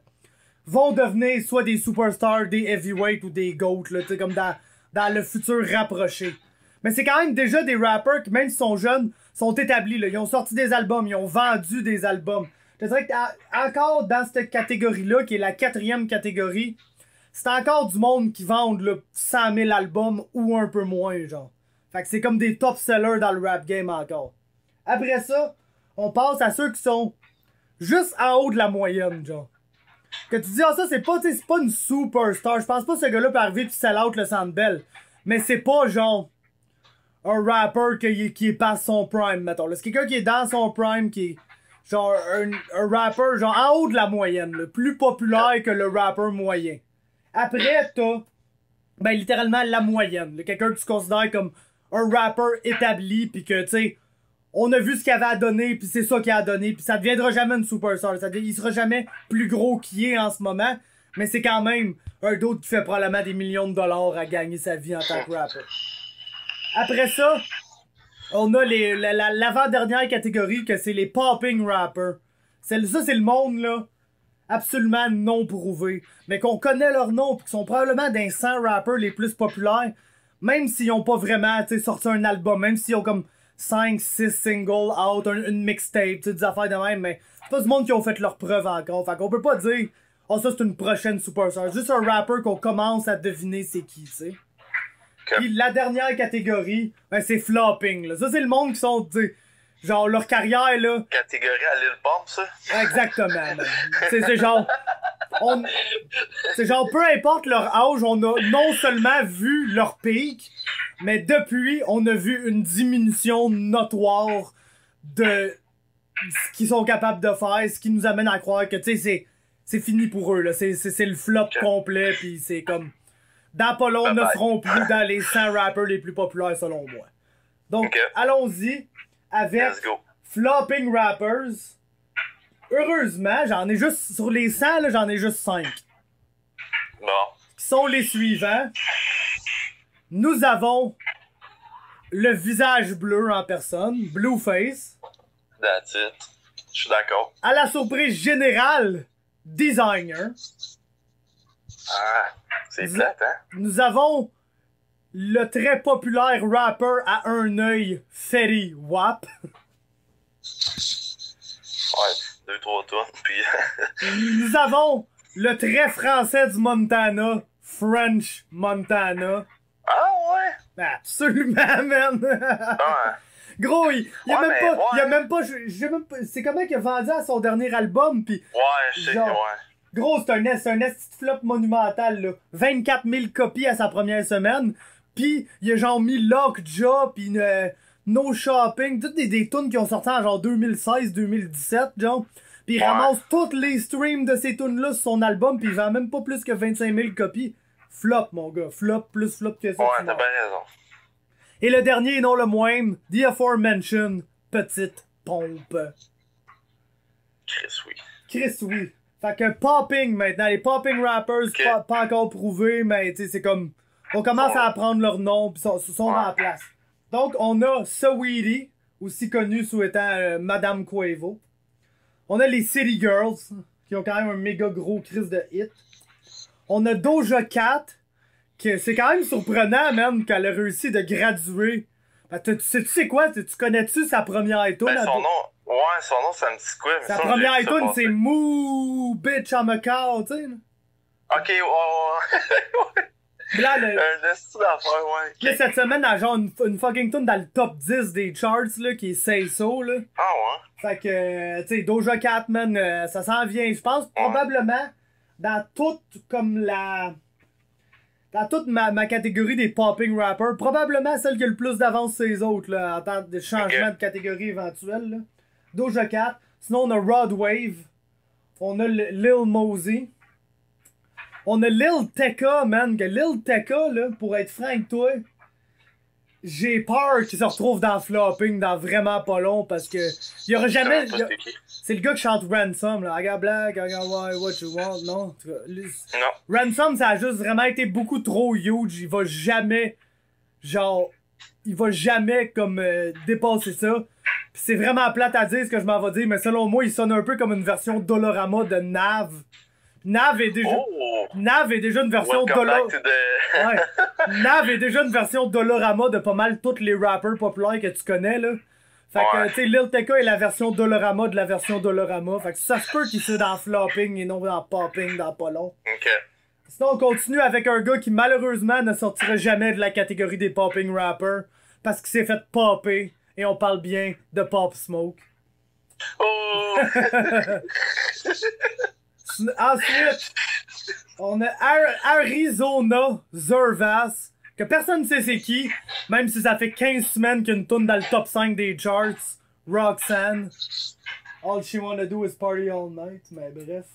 vont devenir soit des superstars, des heavyweight ou des GOAT, là, tu sais, comme dans le futur rapproché. Mais c'est quand même déjà des rappers qui, même s'ils sont jeunes, sont établis, là. Ils ont sorti des albums, ils ont vendu des albums. Je te dirais que encore dans cette catégorie-là, qui est la 4e catégorie, c'est encore du monde qui vendent là, 100 000 albums ou un peu moins, genre. Fait que c'est comme des top sellers dans le rap game encore. Après ça, on passe à ceux qui sont juste en haut de la moyenne, genre. Que tu dis, ah ça c'est pas une superstar. Je pense pas que ce gars-là peut arriver pis sell out le Centre Bell. Mais c'est pas genre un rapper qui est pas son prime, mettons. C'est quelqu'un qui est dans son prime, qui est genre un rapper genre en haut de la moyenne, là, plus populaire que le rapper moyen. Après, t'as Ben, littéralement, la moyenne. Quelqu'un que tu considères comme un rapper établi, pis que, tu sais, on a vu ce qu'il avait à donner, pis c'est ça qu'il a donné, pis ça deviendra jamais une superstar. Il sera jamais plus gros qu'il est en ce moment, mais c'est quand même un d'autre qui fait probablement des millions de dollars à gagner sa vie en tant que rapper. Après ça, on a l'avant-dernière catégorie, que c'est les popping rappers. Ça, c'est le monde, là, absolument non prouvé, mais qu'on connaît leur nom, pis qui sont probablement des 100 rappers les plus populaires, même s'ils ont pas vraiment, tu sais, sorti un album, même s'ils ont comme 5, 6 singles out, une mixtape, des affaires de même, mais c'est pas du monde qui ont fait leur preuve encore. Fait qu'on peut pas dire, oh, ça c'est une prochaine superstar. C'est juste un rapper qu'on commence à deviner c'est qui, tu sais. Puis la dernière catégorie, ben c'est flopping, là. Ça c'est le monde qui sont, tu sais, genre leur carrière, là. Catégorie à Lil Pump, ça? Exactement, c'est genre. C'est genre, peu importe leur âge, on a non seulement vu leur pic, mais depuis, on a vu une diminution notoire de ce qu'ils sont capables de faire, ce qui nous amène à croire que, tu sais, c'est fini pour eux, là. C'est le flop complet, pis c'est comme... Dans pas long, ne feront plus dans les 100 rappers les plus populaires, selon moi. Donc, allons-y avec Flopping Rappers. Heureusement, j'en ai juste... Sur les 100, là, j'en ai juste 5. Bon. Qui sont les suivants. Nous avons le visage bleu en personne, Blueface. That's it. Je suis d'accord. À la surprise générale, Designer. Ah, c'est plate, hein? Nous avons le très populaire rapper à un œil, Fetty Wap. Ouais, 2-3 tonnes, puis... Nous avons le très français du Montana, French Montana. Ah ouais? Absolument, man! Ouais. Gros, il y a même pas... C'est comment qu'il a vendu à son dernier album, pis... Ouais, je sais, genre, ouais. Gros, c'est un esti de flop monumental, là. 24 000 copies à sa première semaine, pis il a genre mis Lockjaw, pis No Shopping, toutes des tunes qui ont sorti en genre 2016-2017, genre. Pis il ramasse toutes les streams de ces tunes-là sur son album, pis il vend même pas plus que 25 000 copies. Flop, mon gars. Flop, plus flop que ça. Ouais, t'as bien raison. Et le dernier, et non le moindre, The Aforementioned, Petite Pompe. Chris, oui. Chris, oui. Fait que popping maintenant, les popping rappers, pas encore prouvés, mais tu sais, c'est comme... On commence à apprendre leur nom, pis sont en place. Donc, on a Saweetie, aussi connu sous étant Madame Quavo. On a les City Girls, qui ont quand même un méga gros crise de hit. On a Doja Cat, que c'est quand même surprenant, même, qu'elle a réussi de graduer. Ben, tu sais quoi? Tu connais-tu sa première tune? Ben, son nom, ça me dit quoi? Mais sa première tune, c'est Moo Bitch I'm a Cow, tu sais. Ok, ouais. Là, un esti d'affaires, ouais. Là, cette semaine, elle a genre une fucking tune dans le top 10 des charts, là, qui est Say So, là. Ah ouais? Fait que, tu sais, Doja Cat, man, ça s'en vient. Je pense probablement dans toute, comme dans toute ma catégorie des popping rappers, probablement celle qui a le plus d'avance sur les autres, là, en tant que changement de catégorie éventuel, là. Doja Cat. Sinon, on a Rod Wave. On a Lil Mosey. On a Lil Tecca, man. Que Lil Tecca, là, pour être franc avec toi, j'ai peur qu'il se retrouve dans Flopping dans vraiment pas long parce que il y aura jamais. C'est le gars qui chante Ransom, là. I got black, I got white, what you want, non? Non. Ransom, ça a juste vraiment été beaucoup trop huge. Il va jamais, genre, comme dépasser ça. Pis c'est vraiment plate à dire ce que je m'en vais dire, mais selon moi, il sonne un peu comme une version Dolorama de Nav. Nav est déjà une version Nav est déjà une version Dolorama de pas mal tous les rappers populaires que tu connais, là. Fait que, tu sais, Lil Tecca est la version Dolorama de la version Dolorama. Fait que ça se peut qu'il soit dans Flopping et non dans Popping dans pas long. Ok. Sinon, on continue avec un gars qui malheureusement ne sortira jamais de la catégorie des Popping Rappers parce qu'il s'est fait popper. Et on parle bien de Pop Smoke. Oh! Ensuite, on a Arizona Zervas, que personne ne sait c'est qui, même si ça fait 15 semaines qu'il y a une tourne dans le top 5 des charts. Roxanne. All she wanna do is party all night, mais bref.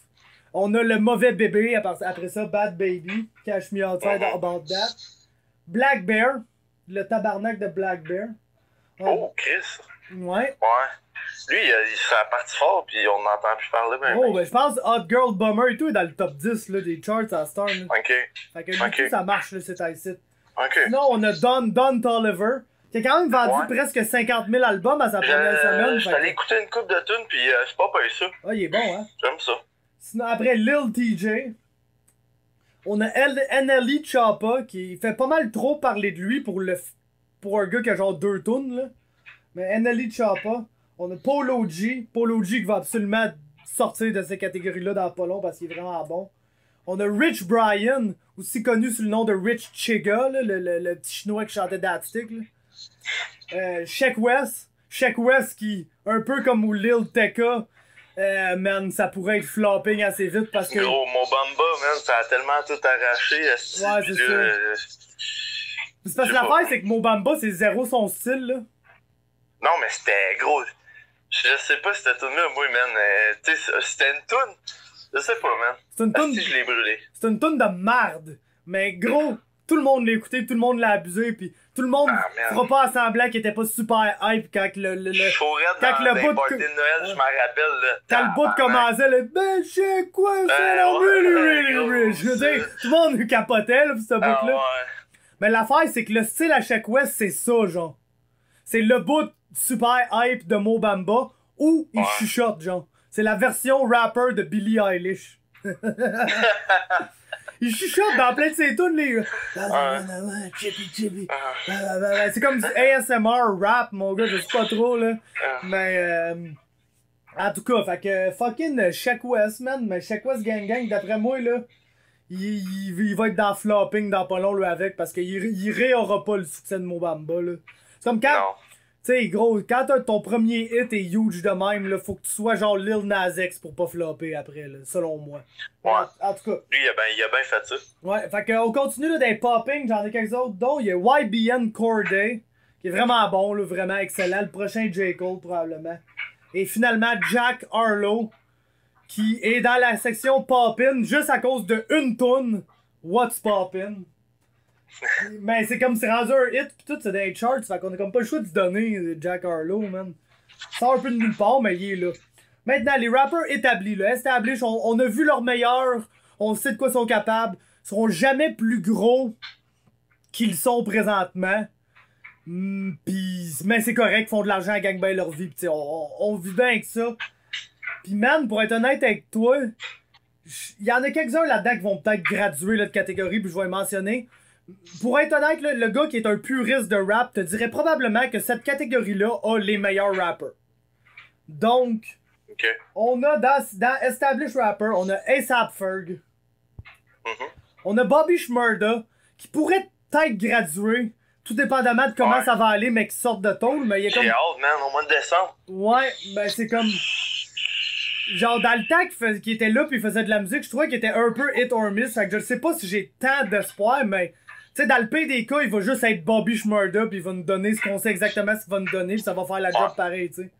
On a le mauvais bébé, après ça, Bad Baby, Cash Me Outside About That. Black Bear, le tabarnak de Black Bear. Oh, Chris. Ouais. Lui, il serait parti fort, puis on n'entend plus parler. Ben je pense Hot Girl Bummer et tout est dans le top 10 là, des charts à Star. Là. Ok. Fait que du coup, ça marche, là, c'est ici. Ok. Sinon, on a Don Toliver, qui a quand même vendu presque 50 000 albums à sa première semaine. J'allais écouter une coupe de tunes, puis c'est pas payé ça. Ah, il est bon, hein? J'aime ça. Sinon, après Lil TJ, on a NLE Choppa, qui fait pas mal trop parler de lui pour un gars qui a genre 2 tunes, là. Mais NLE Choppa. On a Polo G qui va absolument sortir de ces catégories-là dans pas long parce qu'il est vraiment bon. On a Rich Brian, aussi connu sous le nom de Rich Chiga, là, le petit chinois qui chantait Dapstick. Sheck West qui, un peu comme Lil Tecca, man, ça pourrait être flopping assez vite parce que... Gros, mon Bamba, man, ça a tellement tout arraché. Ouais, c'est ça. C'est parce que l'affaire, c'est que Mobamba, c'est zéro son style, là. Non, mais c'était gros. Je sais pas cette tune-là, moi, man. Tu sais, c'était une tune. Je sais pas, man. C'est une tune. Si je l'ai brûlé. C'est une tune de merde. Mais gros, tout le monde l'a écouté, tout le monde l'a abusé, puis tout le monde fera pas semblant qu'il était pas super hype quand le bout de Noël, je m'en rappelle, là. Quand le bout commençait, le ben, je sais quoi, c'est la really rich. Je veux dire, tout le monde capotait, là, pour ce bout-là. Mais l'affaire, c'est que le style à Sheck West, c'est ça, genre. C'est le bout super hype de Mobamba où il chuchote, genre. C'est la version rapper de Billie Eilish. Il chuchote dans plein de ses tunes, les chippy. C'est comme du ASMR rap, mon gars, je sais pas trop, là. Mais, en tout cas, fait que fucking Sheck West, man. Mais Sheck West Gang, d'après moi, là, il va être dans flopping dans pas long, lui, avec, parce qu'il réaura pas le succès de Mobamba, là. C'est comme quand... Tu sais, gros, quand ton premier hit est huge de même, là, faut que tu sois genre Lil Nas X pour pas flopper après, là, selon moi. Ouais. En tout cas. Lui, il a bien fait ça. Ouais, fait qu'on continue là, des popping, j'en ai quelques autres, dont il y a YBN Corday, qui est vraiment bon, là, vraiment excellent. Le prochain J. Cole, probablement. Et finalement, Jack Harlow, qui est dans la section poppin' juste à cause de une toune, What's Poppin'. Mais c'est comme c'est rendu un hit pis tout, c'est dans les charts, fait qu'on a comme pas le choix de se donner Jack Harlow, man. Il sort un peu de nulle part, mais il est là. Maintenant, les rappers établis, là, established, on a vu leur meilleur, on sait de quoi ils sont capables, ils seront jamais plus gros qu'ils sont présentement. Mais c'est correct, ils font de l'argent, ils gagnent bien leur vie, pis on vit bien avec ça. Pis man, pour être honnête avec toi, il y en a quelques-uns là-dedans qui vont peut-être graduer là, de catégorie, puis je vais les mentionner. Pour être honnête, là, le gars qui est un puriste de rap te dirait probablement que cette catégorie-là a les meilleurs rappers. Donc, on a dans Established Rapper, on a A$AP Ferg. On a Bobby Shmurda, qui pourrait peut-être graduer, tout dépendamment de comment ça va aller, mais qui sortent de tôle. Mais il y a comme... J'ai hâte, man, au mois de décembre. Ouais, ben c'est comme... Genre, dans le temps qu'il était là puis il faisait de la musique, je trouvais qu'il était un peu hit or miss. Fait que je sais pas si j'ai tant d'espoir, mais... Tu sais, dans le pire des cas, il va juste être Bobby Shmurda puis il va nous donner ce qu'on sait exactement ce qu'il va nous donner puis ça va faire la job pareil, tu sais.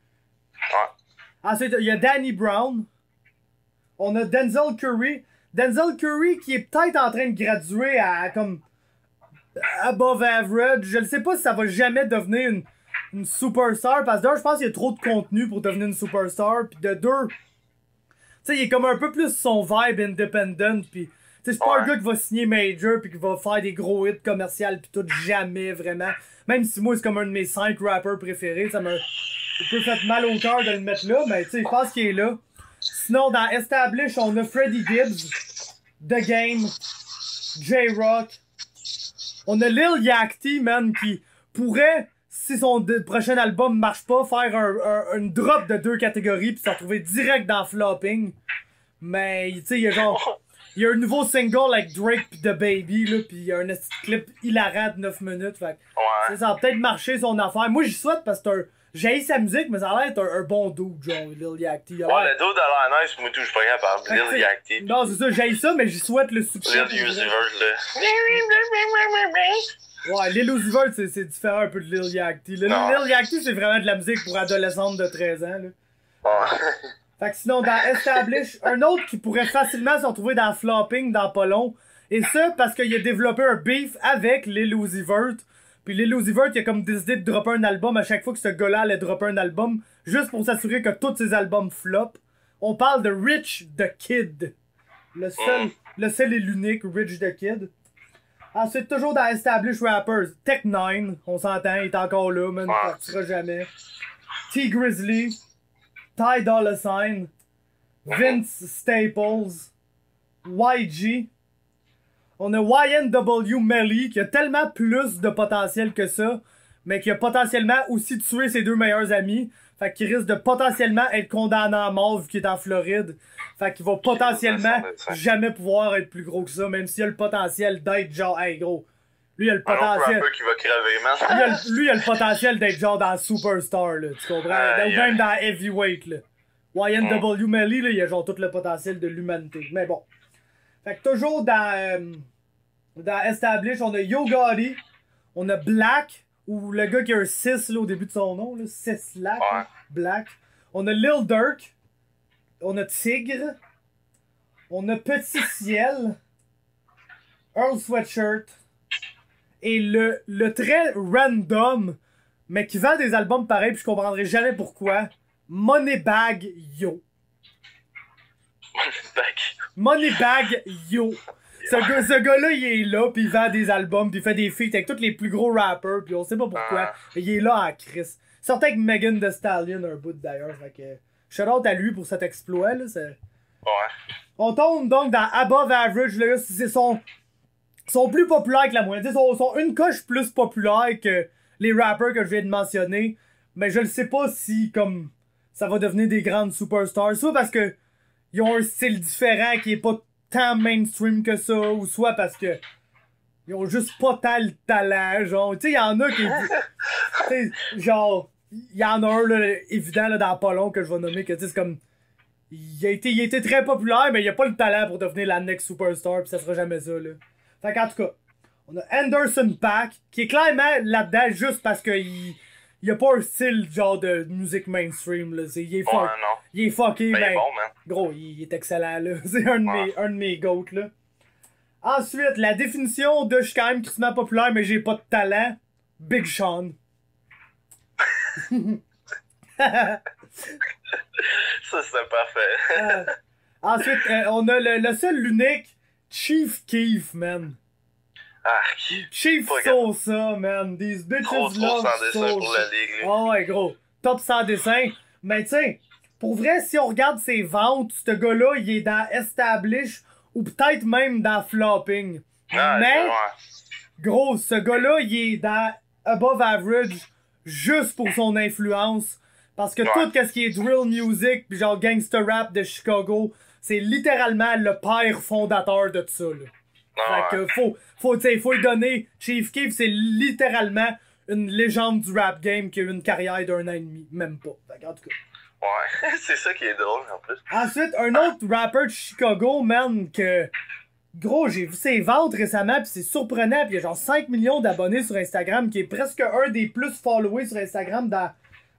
Ensuite, il y a Danny Brown. On a Denzel Curry. Denzel Curry qui est peut-être en train de graduer à comme... above average. Je ne sais pas si ça va jamais devenir une superstar parce que d'un, je pense qu'il y a trop de contenu pour devenir une superstar puis de deux, tu sais, il est comme un peu plus son vibe independent puis... C'est pas un gars qui va signer major pis qui va faire des gros hits commerciaux pis tout, jamais vraiment. Même si moi c'est comme un de mes 5 rappers préférés, ça m'a un peu fait mal au cœur de le mettre là, mais tu sais, je pense qu'il est là. Sinon, dans Established, on a Freddie Gibbs, The Game, J-Rock. On a Lil Yachty, man, qui pourrait, si son prochain album marche pas, faire un drop de 2 catégories pis se retrouver direct dans flopping. Mais, tu sais, il y a genre... Il y a un nouveau single avec Drake pis The Baby, là, pis il y a un clip hilarant de 9 minutes, fait ça va peut-être marcher son affaire. Moi, j'y souhaite parce que j'ai sa musique, mais ça a l'air d'être un bon dude, genre, Lil Yachty. Ouais, le dude a l'air nice, moi tout, je suis pas capable. Lil Yachty. Non, c'est ça, j'ai ça, mais j'y souhaite le succès. Lil Uzi Vert, là. Ouais, Lil Uzi Vert, c'est différent un peu de Lil Yachty. Lil Yachty, c'est vraiment de la musique pour adolescentes de 13 ans, là. Fait que sinon, dans Establish, un autre qui pourrait facilement se retrouver dans Flopping dans pas long. Et ça, parce qu'il a développé un beef avec Lil Uzi Vert. Puis Lil Uzi Vert, il a comme décidé de dropper un album à chaque fois que ce gars-là allait dropper un album, juste pour s'assurer que tous ses albums flop. On parle de Rich the Kid. Le seul et l'unique Rich the Kid. Ensuite, toujours dans Established Rappers, Tech9, on s'entend, il est encore là, mais ne partira jamais. T Grizzly, Ty Dolla $ign, Vince Staples, YG. On a YNW Melly qui a tellement plus de potentiel que ça, mais qui a potentiellement aussi tué ses deux meilleurs amis. Fait qu'il risque de potentiellement être condamné à mort vu qu'il est en Floride. Fait qu'il va potentiellement jamais pouvoir être plus gros que ça, même s'il a le potentiel d'être genre, hey gros, lui il a le potentiel. Un qui va crever, man. Lui il a le potentiel d'être genre dans Superstar, là, tu comprends? Ou même dans Heavyweight, là. YNW Melly, là, il a genre tout le potentiel de l'humanité. Mais bon. Fait que toujours dans Establish, on a Yo Gotti, on a Black, ou le gars qui a un 6 là, au début de son nom, là, 6 Lac, Black. On a Lil Durk, on a Tigre, on a Petit Ciel, Earl Sweatshirt, et le très random, mais qui vend des albums pareils, puis je comprendrai jamais pourquoi, Moneybagg Yo. Moneybagg Yo. Ce gars-là, il est là, pis il vend des albums, pis il fait des feats avec tous les plus gros rappers, pis on sait pas pourquoi. Il est là en crise. Il sortait avec Megan Thee Stallion un bout d'ailleurs, fait que... shout out à lui pour cet exploit, là. On tombe donc dans Above Average, là, sont plus populaires que la moyenne. Ils sont une coche plus populaire que les rappers que je viens de mentionner, mais je ne sais pas si, comme, ça va devenir des grandes superstars. Soit parce que ils ont un style différent qui est pas tant mainstream que ça, ou soit parce que ils ont juste pas tant le talent, genre, tu sais, il y en a qui... tu sais, genre, il y en a un, là, évident, là, dans pas long, que je vais nommer, que, tu sais, c'est comme... Il a été très populaire, mais il a pas le talent pour devenir la next superstar, pis ça sera jamais ça, là. Fait qu'en tout cas, on a Anderson .Paak, qui est clairement là-dedans juste parce qu'il a pas un style, genre, de musique mainstream, là, il est fucké, ben, bon, man. Gros, il est excellent, là. C'est un de mes goats, là. Ensuite, la définition de je suis quand même crissement populaire, mais j'ai pas de talent. Big Sean. Ça, c'est parfait. Ensuite, on a le seul, l'unique, Chief Keef, man. Chief Sosa, man. These bitches love Sosa. Pour la ligue, oh ouais, gros. Top 100 dessins. Mais tu sais, pour vrai, si on regarde ses ventes, ce gars-là, il est dans Establish ou peut-être même dans Flopping. Mais, gros, ce gars-là, il est dans Above Average juste pour son influence. Parce que tout ce qui est drill music pis genre gangster rap de Chicago, c'est littéralement le père fondateur de tout ça, là. Fait que faut lui donner. Chief Keef, c'est littéralement une légende du rap game qui a eu une carrière d'1 an et demi. Même pas. Fait en tout cas. Ouais, c'est ça qui est drôle en plus. Ensuite, un autre rapper de Chicago, man, que... Gros, j'ai vu ses ventes récemment, pis c'est surprenant, pis il y a genre 5 millions d'abonnés sur Instagram, qui est presque un des plus followés sur Instagram dans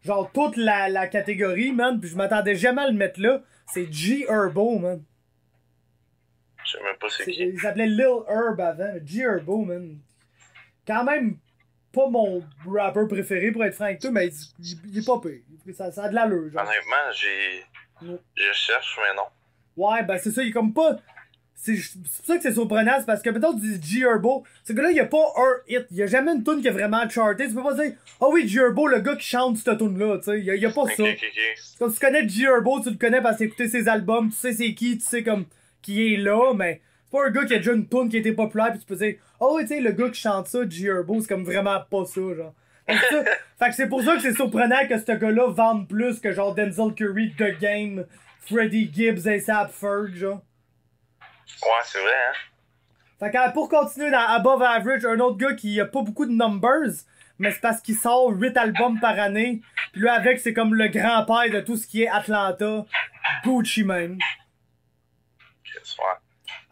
genre toute la catégorie, man, pis je m'attendais jamais à le mettre là. C'est G Herbo, man. Je sais même pas c'est qui. Il s'appelait Lil Herb avant, G Herbo, man. Quand même pas mon rapper préféré pour être franc avec toi, mais il est pas pire. Ça a de l'allure, genre. Honnêtement, je cherche, mais non. Ouais, ben c'est ça, il est comme pas... C'est pour ça que c'est surprenant, c'est parce que peut-être du G Herbo, ce gars-là, il a pas un hit. Il y a jamais une tune qui a vraiment charté. Tu peux pas dire, ah oui, G Herbo, le gars qui chante cette tune-là, tu sais. Il y a pas ça. Quand tu connais G Herbo, tu le connais parce que t'écoutes ses albums, tu sais c'est qui, tu sais comme qui est là, mais c'est pas un gars qui a déjà une tune qui a été populaire, pis tu peux dire, oh oui, tu sais, le gars qui chante ça, G Herbo, c'est comme vraiment pas ça, genre. Fait que c'est pour ça que c'est surprenant que ce gars-là vende plus que genre Denzel Curry, The Game, Freddie Gibbs, A$AP Ferg, genre. Ouais, c'est vrai, hein. Fait que pour continuer dans Above Average, un autre gars qui a pas beaucoup de numbers, mais c'est parce qu'il sort 8 albums par année. Puis là, avec, c'est comme le grand-père de tout ce qui est Atlanta, Gucci Mane.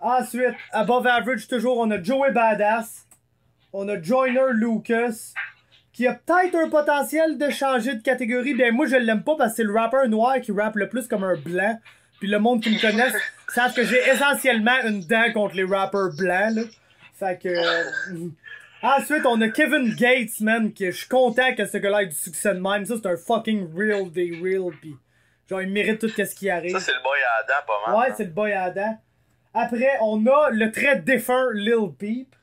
Ensuite, Above Average, toujours, on a Joey Badass, on a Joyner Lucas, qui a peut-être un potentiel de changer de catégorie. Bien, moi, je l'aime pas parce que c'est le rappeur noir qui rappe le plus comme un blanc. Puis le monde qui me connaisse savent que j'ai essentiellement une dent contre les rappeurs blancs, là. Fait que... Ensuite, on a Kevin Gates, man, que je suis content que ce gars-là ait du succès de même. Ça, c'est un fucking real des real, pis genre, il mérite tout ce qui arrive. Ça, c'est le boy à Adam, pas mal. Ouais, hein. c'est le boy à Adam. Après, on a le très défunt Lil Peep.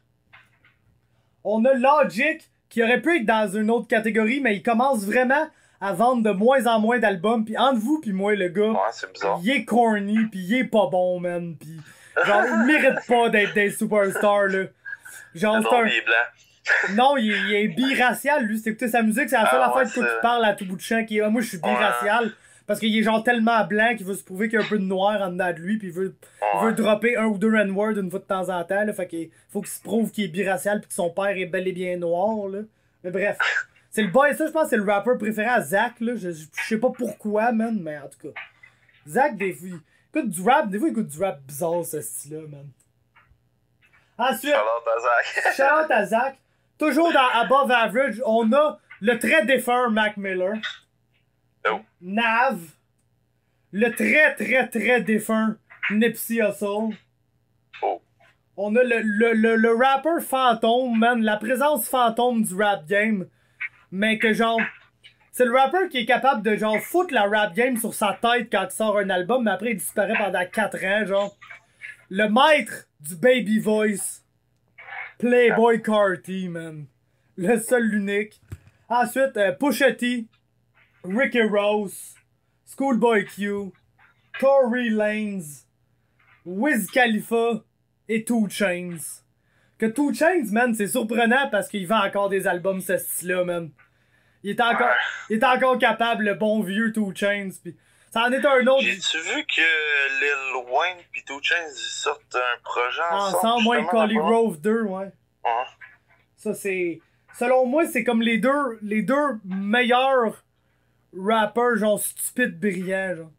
On a Logic, qui aurait pu être dans une autre catégorie, mais il commence vraiment à vendre de moins en moins d'albums. Pis entre vous pis moi, le gars, Ouais, c'est bizarre. il est corny, pis il est pas bon, man. Pis genre, il mérite pas d'être des superstars, là. Genre, Le c'est bon, un... il est blanc. Non, il est biracial, lui. C'est écouter sa musique, c'est la seule Ah, affaire ouais, de quoi c'est- tu parles à tout bout de champ. Qui est, ah, moi, je suis biracial. Parce qu'il est genre tellement blanc qu'il veut se prouver qu'il y a un peu de noir en dedans de lui. Puis il veut Ouais. dropper un ou deux N-words une fois de temps en temps. Là, fait qu'il faut qu'il se prouve qu'il est biracial. Puis que son père est bel et bien noir. Là. Mais bref. C'est le boy, ça, je pense que c'est le rappeur préféré à Zach. Là. Je sais pas pourquoi, man. Mais en tout cas. Zach, des fois, il écoute du rap. Des fois, il écoute du rap bizarre, ce style-là, man. Ensuite. Shout-out à Zach. Shout-out à Zach. Toujours dans Above Average, on a le très défunt Mac Miller. Oh. Nav. Le très très très défunt Nipsey Hussle. Oh. On a le rappeur fantôme, man. La présence fantôme du rap game. Mais que genre... C'est le rappeur qui est capable de genre foutre la rap game sur sa tête quand il sort un album, mais après il disparaît pendant 4 ans, genre. Le maître du baby voice. Playboy Carti, man. Le seul, l'unique. Ensuite, Pusha T, Ricky Rose, Schoolboy Q, Tory Lanez, Wiz Khalifa et 2 Chainz. Que 2 Chainz, man, c'est surprenant parce qu'il vend encore des albums ce style-là, man. Il est encore capable, le bon vieux 2 Chainz. Pis ça en est un autre. J'ai-tu vu que Lil Wayne pis 2 Chainz ils sortent un projet Ensemble, moi, justement, Collie là-bas? Grove 2, ouais. Ouais. Ça, c'est... Selon moi, c'est comme les deux meilleurs rappeurs, genre, stupides brillants, genre.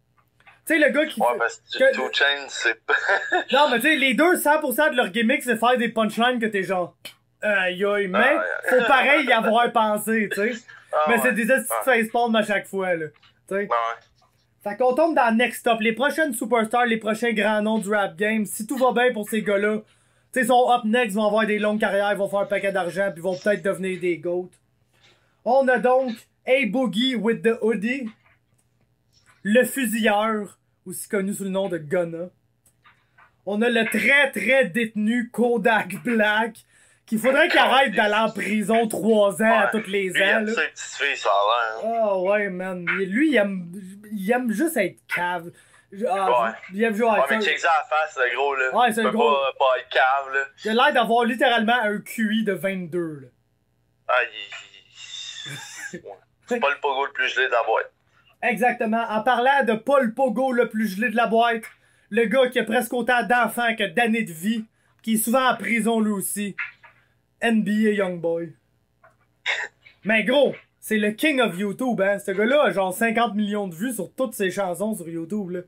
Tu sais, le gars qui... Ouais, parce que 2 Chainz, c'est pas. Non, mais tu sais, les deux, 100% de leur gimmick, c'est faire des punchlines que t'es genre... Aïe, aïe, mais Ah, ouais. faut pareil y avoir pensé, tu sais. Ah, Mais ouais. c'est des astuces facepalm à chaque fois, là. Tu sais. Ouais. Fait qu'on tombe dans Next Up. Les prochaines superstars, les prochains grands noms du rap game. Si tout va bien pour ces gars-là, tu sais, ils sont up next, ils vont avoir des longues carrières, ils vont faire un paquet d'argent, puis ils vont peut-être devenir des GOAT. On a donc A-Boogie with the Hoodie, le fusilleur, aussi connu sous le nom de Gunna. On a le très très détenu Kodak Black, qu'il faudrait qu'il arrête d'aller en prison 3 ans à toutes les Lui, il ans. aime là. ça, les petites filles, ça a l'air. Hein. Ah ouais, man. Lui, il aime juste être cave. Ouais. Il aime jouer Ouais, avec mais ça. check ça à la face, le gros, là. Ouais, c'est Tu un peux gros. pas être cave, là. Il a l'air d'avoir littéralement un QI de 22. Là. Ah, ouais. C'est pas le pogo le plus gelé de la boîte. Exactement. En parlant de Paul Pogo le plus gelé de la boîte, le gars qui a presque autant d'enfants que d'années de vie, qui est souvent en prison lui aussi. NBA Youngboy. Mais gros, c'est le king of YouTube, hein. Ce gars-là a genre 50 millions de vues sur toutes ses chansons sur YouTube, là.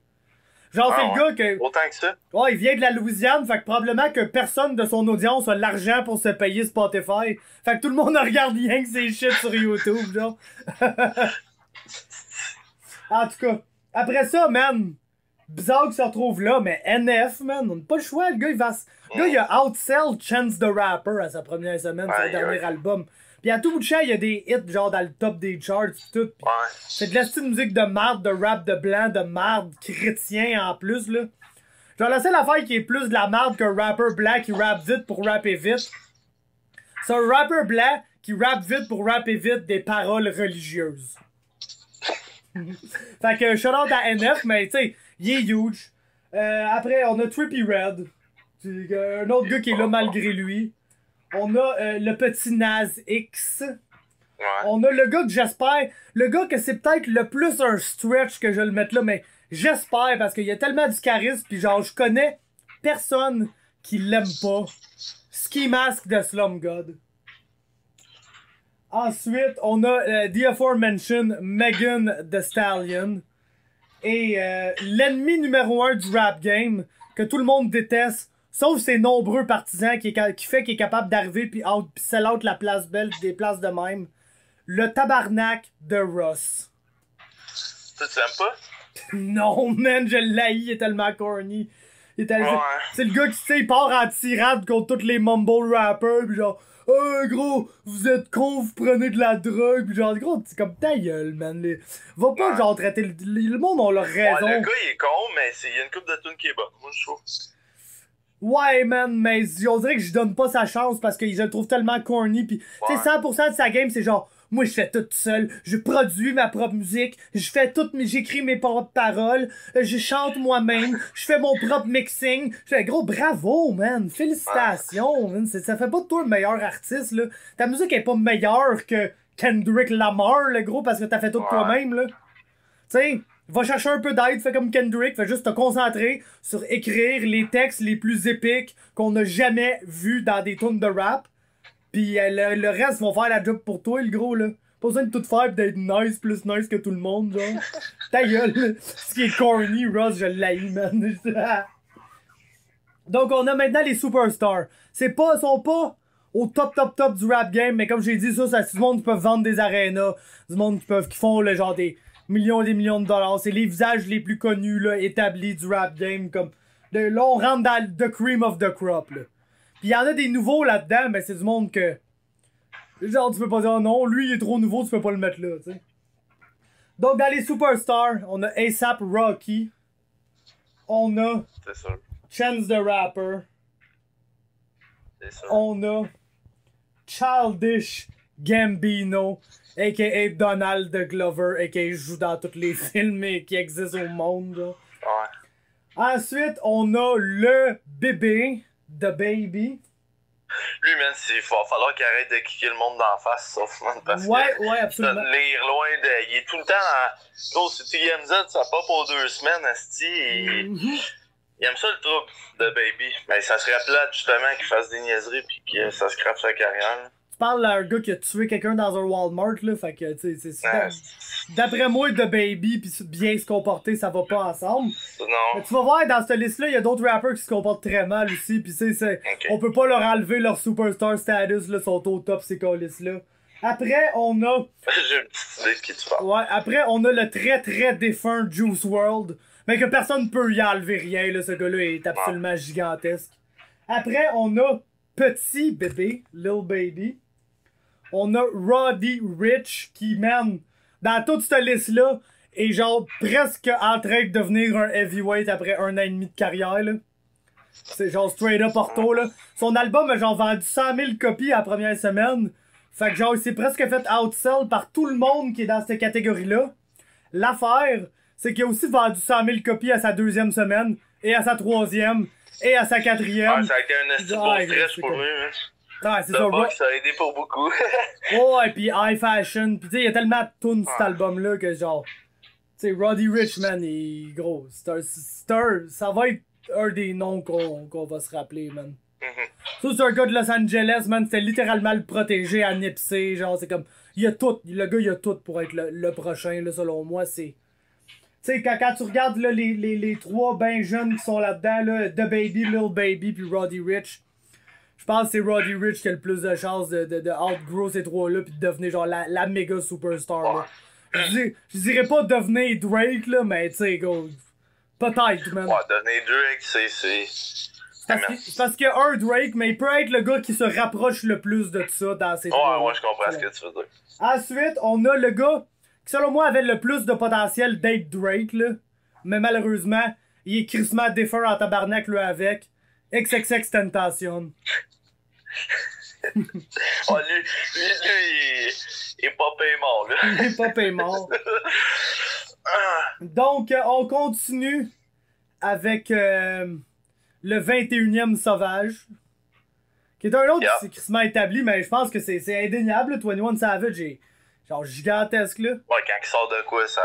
Genre, c'est Ah, le gars que... Autant que ça. Ouais, il vient de la Louisiane, fait que probablement que personne de son audience a l'argent pour se payer Spotify. Fait que tout le monde regarde rien que ses shit sur YouTube, genre. En tout cas, après ça, man, bizarre qu'il se retrouve là, mais NF, man, on n'a pas le choix. Le gars, le gars, il a outsell Chance the Rapper à sa première semaine, son Aïe, dernier aïe. album. Puis à tout bout de champ, il y a des hits, genre dans le top des charts, pis tout. Pis Ouais. c'est de la style musique de marde, de rap de blanc, de marde chrétien en plus, là. Genre, la seule affaire qui est plus de la marde qu'un rapper blanc qui rappe vite pour rapper vite, c'est un rapper blanc qui rappe vite pour rapper vite des paroles religieuses. Fait que shout out à NF, mais tu sais, il est huge. Après, on a Trippie Red, un autre gars qui est là malgré lui. On a le petit Nas X. Ouais. On a le gars que j'espère, le gars que c'est peut-être le plus un stretch que je le mette là, mais j'espère parce qu'il y a tellement du charisme, pis genre je connais personne qui l'aime pas. Ski Mask de Slum God. Ensuite, on a The Aforementioned Megan Thee Stallion. Et l'ennemi numéro 1 du rap game, que tout le monde déteste, sauf ses nombreux partisans qui fait qu'il est capable d'arriver puis sell out la place belle pis des places de même. le tabarnak de Ross. Tu l'aimes pas? Non, man, je l'haïs, il est tellement corny. Il est tellement... Ouais. C'est le gars qui, tu sais, il part en tirade contre tous les mumble rappers, pis genre, oh gros, vous êtes cons, vous prenez de la drogue, pis genre, gros, c'est comme ta gueule, man. Va pas, genre, traiter le monde, ont leur raison. Ouais, le gars, il est con, mais il y a une coupe de tunes qui est bonne, moi, je trouve. Ouais, man, mais on dirait que je donne pas sa chance parce que je le trouve tellement corny, pis, tu sais, 100% de sa game, c'est genre, moi, je fais tout seul, je produis ma propre musique, j'écris mes propres paroles, je chante moi-même, je fais mon propre mixing. Je fais, gros, bravo, man, félicitations, man. Ça fait pas de toi le meilleur artiste, là. Ta musique est pas meilleure que Kendrick Lamar, le gros, parce que t'as fait tout toi-même, là. Tu sais, va chercher un peu d'aide, fais comme Kendrick, fais juste te concentrer sur écrire les textes les plus épiques qu'on a jamais vus dans des tunes de rap. Pis le reste vont faire la job pour toi, le gros, là. Pas besoin de tout faire pis d'être nice, plus nice que tout le monde, genre. Ta gueule, ce qui est corny, Ross, je l'haïs, man. Donc, on a maintenant les superstars. Sont pas au top du rap game, mais comme j'ai dit, ça, c'est du monde qui peuvent vendre des arénas, du monde qui font, le genre, des millions et des millions de dollars. C'est les visages les plus connus, là, établis du rap game, comme... Là, on rentre dans the cream of the crop, là. Pis y'en a des nouveaux là-dedans, mais c'est du monde que... Genre, tu peux pas dire, oh non, lui, il est trop nouveau, tu peux pas le mettre là, tu sais. Donc, dans les superstars, on a A$AP Rocky. On a... C'est sûr. Chance the Rapper. C'est sûr. On a... Childish Gambino, a.k.a. Donald Glover, a.k.a. joue dans tous les films qui existent au monde, là. Ouais. Ensuite, on a le bébé... The Baby. Lui, man, il va falloir qu'il arrête de kicker le monde d'en face, sauf, man, parce ouais, absolument. lire loin de... Il est tout le temps en... Gros, si TMZ, ça part pour 2 semaines, asti, il aime ça, le trouble de Baby. Mais ça serait plate, justement, qu'il fasse des niaiseries pis que ça scrape sa carrière. Tu parles d'un gars qui a tué quelqu'un dans un Walmart, là, fait que, tu sais, d'après moi, The Baby pis bien se comporter, ça va pas ensemble. Non. Mais tu vas voir, dans cette liste-là, il y a d'autres rappers qui se comportent très mal aussi, pis on peut pas leur enlever leur superstar status, là, sont au top, ces colis-là. Après, on a... J'ai une petite idée de qui tu parles. Ouais, après, on a le très très défunt Juice WRLD, mais que personne peut y enlever rien, là, ce gars-là est absolument gigantesque. Après, on a Petit Bébé, Lil Baby. On a Roddy Ricch qui, man, dans toute cette liste-là, est genre presque en train de devenir un heavyweight après 1 an et demi de carrière, là. C'est genre straight up ortho, là. Son album a genre vendu 100 000 copies à la première semaine. Fait que genre, il s'est presque fait outsell par tout le monde qui est dans cette catégorie-là. L'affaire, c'est qu'il a aussi vendu 100 000 copies à sa 2e semaine, et à sa 3e, et à sa 4e. Ah, ça a été un esti beau stress pour lui, hein. Ouais, c'est ça. Ça a aidé pour beaucoup. Ouais, pis High Fashion. Pis tu sais, il y a tellement de tunes cet album-là que genre. Tu sais, Roddy Ricch, man, il est gros. Ça va être un des noms qu'on va se rappeler, man. Ça, c'est un gars de Los Angeles, man. C'était littéralement le protégé à Nipsey. Genre, c'est comme. Il a tout. Le gars, il a tout pour être le prochain, là, selon moi. C'est. Tu sais, quand tu regardes là, les 3 ben jeunes qui sont là-dedans, là, The Baby, Lil Baby, puis Roddy Ricch. Je pense que c'est Roddy Ricch qui a le plus de chances de outgrow ces 3-là pis de devenir genre la méga superstar, là. Je dirais pas devenir Drake, là, mais tu sais, go. Peut-être, man. Ouais, devenir Drake, c'est... Parce qu'il y a un Drake, mais il peut être le gars qui se rapproche le plus de ça dans ces 3-là. Ouais, je comprends ce que tu veux dire. Ensuite, on a le gars qui, selon moi, avait le plus de potentiel d'être Drake, là. Mais malheureusement, il est crissement défunt en tabarnak, lui, avec. XXX Tentation. Oh, lui, il est pas payé mort, là. Il est pas payé mort. Donc, on continue avec le 21e Sauvage, qui est un autre qui s'est crissement établi, mais je pense que c'est indéniable. 21 Savage est genre gigantesque, là. Ouais, quand il sort de quoi, ça...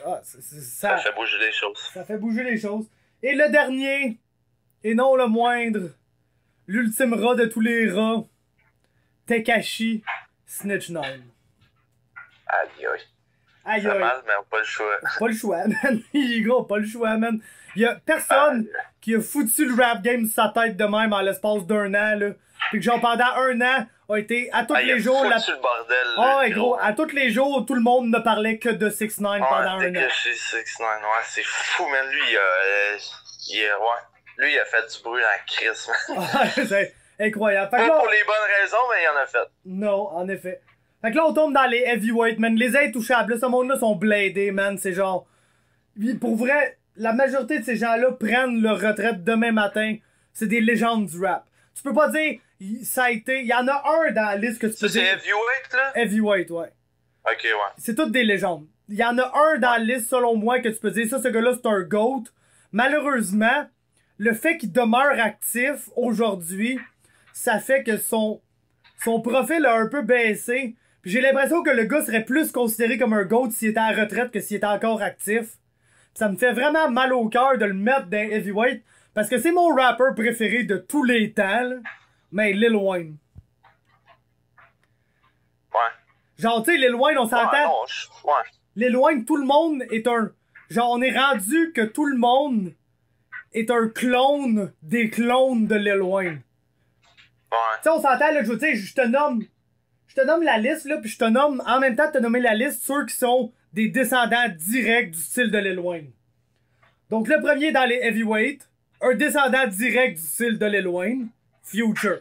Ah, ça fait bouger les choses. Ça fait bouger les choses. Et le dernier, et non le moindre, l'ultime rat de tous les rats, Tekashi Snitch 9. Aïe aïe. Aïe aïe. Mal, mais pas le choix. Pas le choix, man. Il est gros, pas le choix, man. Il y a personne qui a foutu le rap game sur sa tête de même en l'espace d'1 an, là. Puis que genre pendant 1 an, a été à tous Ah, il a les jours... foutu le bordel. Ah, le gros, à tous les jours, tout le monde ne parlait que de 6ix9ine pendant un an. Ouais, 6ix9ine, ouais, c'est fou, man. Lui, lui, il a fait du bruit en crise, man. C'est incroyable. Fait que Pas là, pour les bonnes raisons, mais il en a fait. non, en effet. Fait que là, on tombe dans les heavyweight, man. Les intouchables, là, ce monde-là sont bladés, man. C'est genre... Pour vrai, la majorité de ces gens-là prennent leur retraite demain matin. C'est des légendes du rap. Tu peux pas dire, ça a été... Il y en a un dans la liste que tu peux Ça, c'est dire... heavyweight, là? Heavyweight, ouais. Ok, ouais. C'est toutes des légendes. Il y en a un dans la liste, selon moi, que tu peux dire, ça, ce gars-là, c'est un GOAT. Malheureusement, le fait qu'il demeure actif aujourd'hui, ça fait que son profil a un peu baissé. Puis j'ai l'impression que le gars serait plus considéré comme un GOAT s'il était à la retraite que s'il était encore actif. Puis ça me fait vraiment mal au cœur de le mettre dans heavyweight, parce que c'est mon rappeur préféré de tous les temps, là. Mais Lil Wayne. Ouais. Genre, tu sais, Lil Wayne, on s'entend... Ouais, non, ouais. Lil Wayne, tout le monde est un... Genre, on est rendu que tout le monde est un clone des clones de Lil Wayne. Ouais. Tu sais, on s'entend, là, je te nomme la liste, là, puis je te nomme, en même temps de te nommer la liste, ceux qui sont des descendants directs du style de Lil Wayne. Donc, le premier dans les heavyweight, un descendant direct du style de Lil Wayne, Future.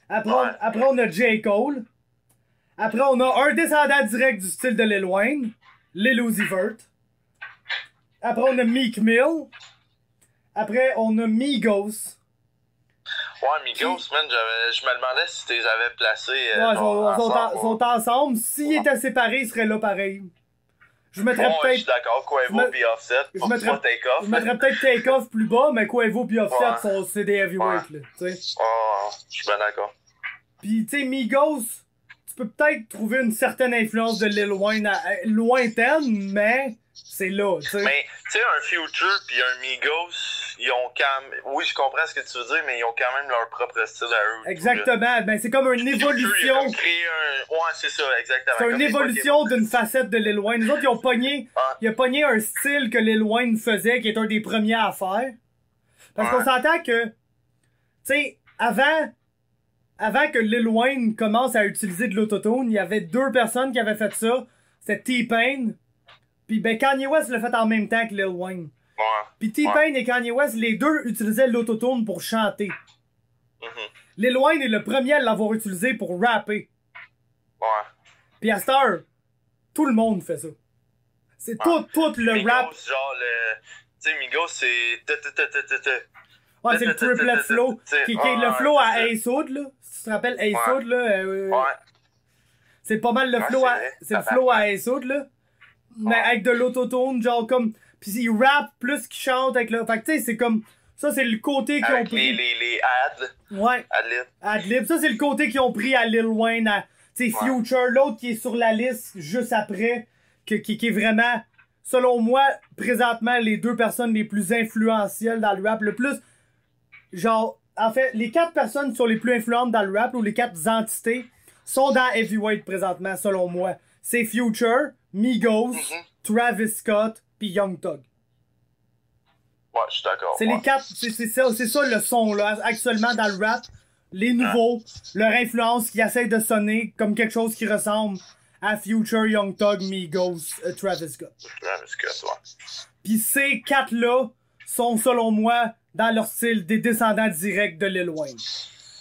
Après, on a J. Cole. Après, on a un descendant direct du style de Lil Wayne, Lil Uzi Vert. Après, on a Meek Mill. Après, on a Migos. Ouais, Migos, man, je me demandais si tu les avais placés. Ouais, sont ensemble. S'ils Ouais. étaient séparés, ils seraient là pareil. Je mettrais Bon, je suis peut-être. d'accord, Quavo puis Offset. Je mettrais Take-Off. Je mettrais peut-être Take-Off plus bas, mais Quavo puis Offset Ouais. c'est des heavyweight, là. Tu sais. Oh, je suis bien d'accord. Pis, tu sais, Migos, tu peux peut-être trouver une certaine influence de Lil Wayne lointaine, mais c'est là, tu sais. Mais, tu sais, un Future puis un Migos, ils ont quand même... Oui, je comprends ce que tu veux dire, mais ils ont quand même leur propre style à eux. Exactement, ben c'est comme une Future, il a évolution. comme créé un... Ouais, c'est ça, exactement. C'est Comme une des évolution d'une facette de Lil Wayne. Les autres, ils ont pogné, Ah. il a pogné un style que Lil Wayne faisait, qui est un des premiers à faire. Parce qu'on Ouais. s'entend que, tu sais, avant que Lil Wayne commence à utiliser de l'autotune, il y avait deux personnes qui avaient fait ça. C'était T-Pain. Puis ben Kanye West l'a fait en même temps que Lil Wayne. Ouais. Puis T-Pain et Kanye West, les deux utilisaient l'autotune pour chanter. Mhm. Lil Wayne est le premier à l'avoir utilisé pour rapper. Ouais. Puis à cette heure, tout le monde fait ça. C'est tout le Migos, rap. genre le... Tu sais, Migos, c'est... Ouais, c'est le triplet flow. Qui est le flow à Ace Hood, là. Si tu te rappelles Ace Hood, là. Ouais. C'est pas mal le Ouais, flow c'est à... vrai. C'est le flow à Ace Hood, là. Mais avec de l'autotune, genre comme... Pis il rappe plus qu'il chante avec le... Fait que tu sais, c'est comme... Ça, c'est le côté qu'ils ont Avec pris... les ads, Ouais. ad-lib. Adlib. Ça, c'est le côté qu'ils ont pris à Lil Wayne, à... Tu sais, Ouais. Future. L'autre qui est sur la liste juste après, qui est vraiment... Selon moi, présentement, les deux personnes les plus influentielles dans le rap. Le plus... Genre... En fait, les 4 personnes qui sont les plus influentes dans le rap, ou les 4 entités, sont dans Heavyweight présentement, selon moi. C'est Future, Migos, Travis Scott, puis Young Thug. Ouais, je suis d'accord. C'est ouais. les 4, c'est ça le son, là, actuellement dans le rap. Les nouveaux, leur influence qui essaie de sonner comme quelque chose qui ressemble à Future, Young Thug, Migos, Travis Scott. Travis Scott, ouais. Puis ces 4-là sont, selon moi, dans leur style, des descendants directs de Lil Wayne.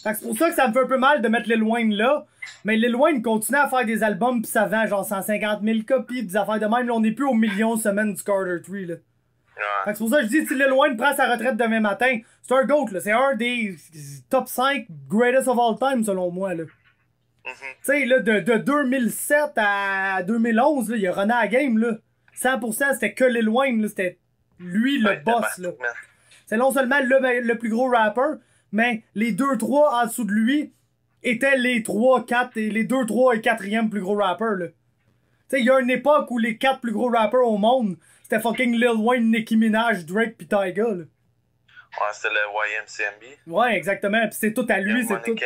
Fait que c'est pour ça que ça me fait un peu mal de mettre Lil Wayne là. Mais Lil Wayne continue à faire des albums pis ça vend genre 150 000 copies, des affaires de même. Là, on n'est plus au million semaine du Carter 3, là. Ouais. Fait que c'est pour ça que je dis, si Lil Wayne prend sa retraite demain matin, c'est un GOAT, là. C'est un des top 5 greatest of all time, selon moi, là. Tu sais, là, de 2007 à 2011, là, il a runné à la game, là. 100%, c'était que Lil Wayne, là. C'était lui, le Ouais, boss, là. partout, man. C'est non seulement le plus gros rapper, mais les 2-3 en dessous de lui étaient les 3-4 et les 2, 3 et 4e plus gros rappers, là. Tu sais, il y a une époque où les 4 plus gros rappers au monde, c'était fucking Lil Wayne, Nicki Minaj, Drake pis Tyga, là. Ouais, c'était le YMCMB. Ouais, exactement, pis c'est tout à lui, c'est tout. Tu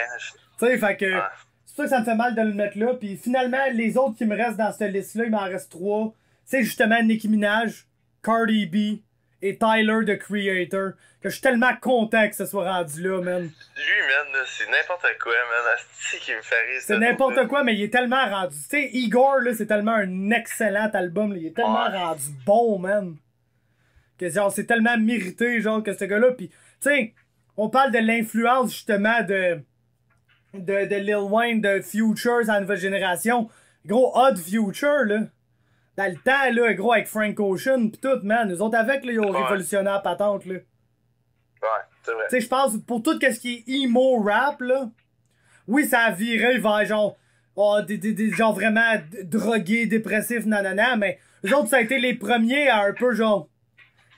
sais, fait que... Ouais. C'est pour ça que ça me fait mal de le mettre là, pis finalement, les autres qui me restent dans cette liste-là, il m'en reste 3. C'est justement Nicki Minaj, Cardi B et Tyler, the Creator, que je suis tellement content que ce soit rendu là, man. Lui, man, là, c'est n'importe quoi, man. C'est qui me fait rire. C'est n'importe quoi, mais il est tellement rendu. Tu sais, Igor, là, c'est tellement un excellent album, là. Il est tellement rendu bon, man. Que genre, c'est tellement mérité, genre, que ce gars-là. Puis, tu sais, on parle de l'influence, justement, de Lil Wayne, de Futures à la nouvelle génération. Gros, Odd Future, là. Dans le temps, là, gros, avec Frank Ocean pis tout, man. Nous autres, avec, là, ils ont révolutionné la patente, là. Ouais, c'est vrai. Tu sais, je pense, pour tout ce qui est emo rap, là, oui, ça a viré vers, genre, genre vraiment drogués, dépressifs, nanana, mais eux autres, ça a été les premiers à un peu, genre,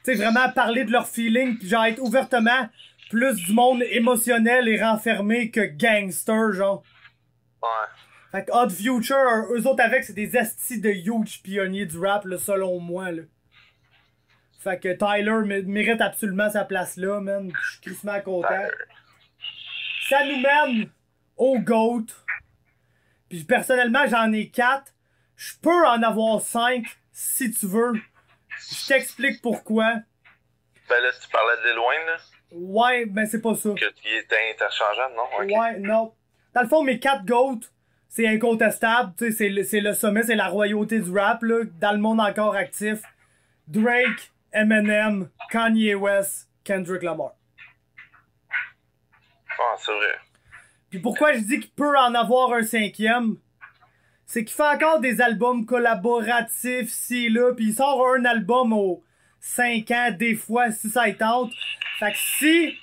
tu sais, vraiment parler de leurs feelings pis genre, être ouvertement plus du monde émotionnel et renfermé que gangster, genre. Ouais. Fait que Odd Future, eux autres avec, c'est des astis de huge pionniers du rap, là, selon moi, là. Fait que Tyler mérite absolument sa place là, man. Je suis crissement content. Ça nous mène au GOAT. Puis personnellement, j'en ai 4. Je peux en avoir 5 si tu veux. Je t'explique pourquoi. Ben là, tu parlais de Lil Wayne, là? Ouais, ben c'est pas ça. Que tu était interchangeable, non? Okay. Ouais, non. Dans le fond, mes 4 GOAT, c'est incontestable. Tu sais, c'est le sommet, c'est la royauté du rap, là. Dans le monde encore actif. Drake, Eminem, Kanye West, Kendrick Lamar. Ah, c'est vrai. Puis pourquoi je dis qu'il peut en avoir un 5e, c'est qu'il fait encore des albums collaboratifs, ci, là, puis il sort un album aux 5 ans, des fois, si ça y tente. Fait que si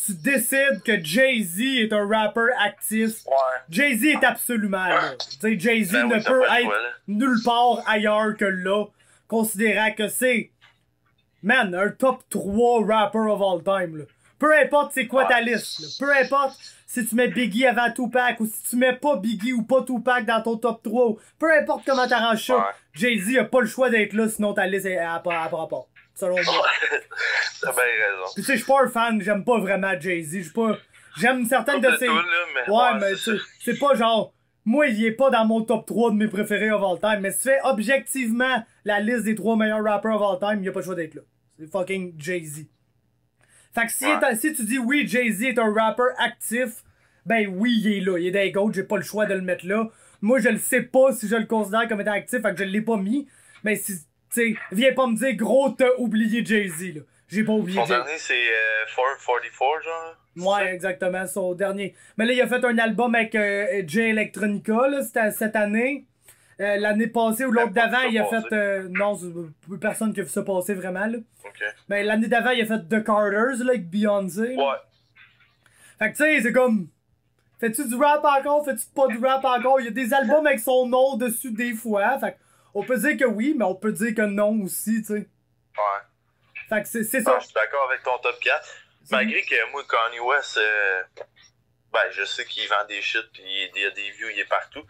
tu décides que Jay-Z est un rappeur actif, Jay-Z est absolument là. Tu sais, Jay-Z Ben ne oui, peut pas le être choix, là. nulle part ailleurs que là, considérant que c'est, man, un top 3 rapper of all time, là. Peu importe c'est quoi ta liste, là. Peu importe si tu mets Biggie avant Tupac ou si tu mets pas Biggie ou pas Tupac dans ton top 3. Peu importe comment t'arranges ça, Jay-Z a pas le choix d'être là sinon ta liste est à rapport. Selon moi. T'as bien raison. Puis tu sais, je suis pas un fan, j'aime pas vraiment Jay-Z. J'aime certaines de ses. Mais c'est pas genre. Moi, il est pas dans mon top 3 de mes préférés of all time. Mais si tu fais objectivement la liste des 3 meilleurs rappers of all time, il a pas le choix d'être là. C'est fucking Jay-Z. Fait que si tu dis oui, Jay-Z est un rapper actif, ben oui, il est là. Il est des GOAT, j'ai pas le choix de le mettre là. Moi, je le sais pas si je le considère comme étant actif, fait que je l'ai pas mis. Mais si, tu sais, viens pas me dire, gros, t'as oublié Jay-Z, là. J'ai pas oublié Son Jay-Z. dernier, c'est 444, genre? Ouais, exactement, son dernier. Mais là, il a fait un album avec Jay Electronica, là, c'était cette année. L'année passée ou l'autre d'avant, il a fait... non, c'est personne qui a vu ça passer vraiment, là. Ok. Mais l'année d'avant, il a fait The Carters, là, avec Beyoncé. Là. Ouais. Fait que tu sais, c'est comme... Fais-tu du rap encore? Fais-tu pas du rap encore? Il y a des albums avec son nom dessus des fois. Fait on peut dire que oui, mais on peut dire que non aussi, tu sais. Ouais. Fait que c'est ça. Non, je suis d'accord avec ton top 4. Malgré que moi, Kanye West, ben, je sais qu'il vend des shit pis il y a des views, il est partout.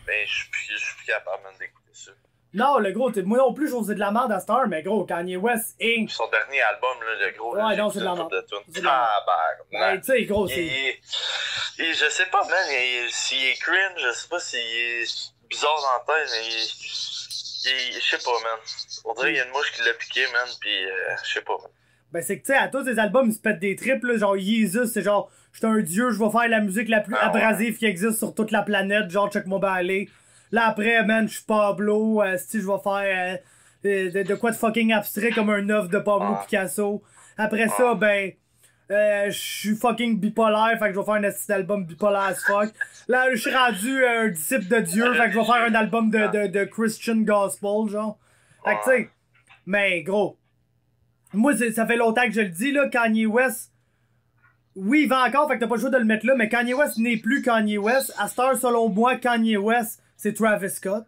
Mais je suis plus capable même d'écouter ça. Non, le gros, moi non plus, je faisais de la merde à Star, mais gros, Kanye West, Inc. Son dernier album, là, le gros. Ouais, là, non, c'est de la merde. Ah, tu sais, gros, c'est. Je sais pas, man, s'il est cringe, je sais pas s'il est bizarre dans la tête, mais je sais pas, man. On dirait qu'il y a une mouche qui l'a piqué, man, pis je sais pas, man. Ben, c'est que, tu sais, à tous les albums, ils se pètent des tripes, là, genre, Jesus, c'est genre, j'suis un dieu, je vais faire la musique la plus abrasive qui existe sur toute la planète, genre, check moi aller. Là, après, man, j'suis Pablo, si je vais faire de quoi de fucking abstrait comme un œuvre de Pablo Picasso. Après ça, ben, je suis fucking bipolaire, fait que je vais faire un petit album bipolaire as fuck. Là, je suis rendu un disciple de Dieu, fait que je vais faire un album de Christian Gospel, genre. Fait que, tu sais, mais gros, moi, ça fait longtemps que je le dis, là, Kanye West, oui, il va encore, fait que t'as pas le choix de le mettre là, mais Kanye West n'est plus Kanye West. À cette heure, selon moi, Kanye West, c'est Travis Scott.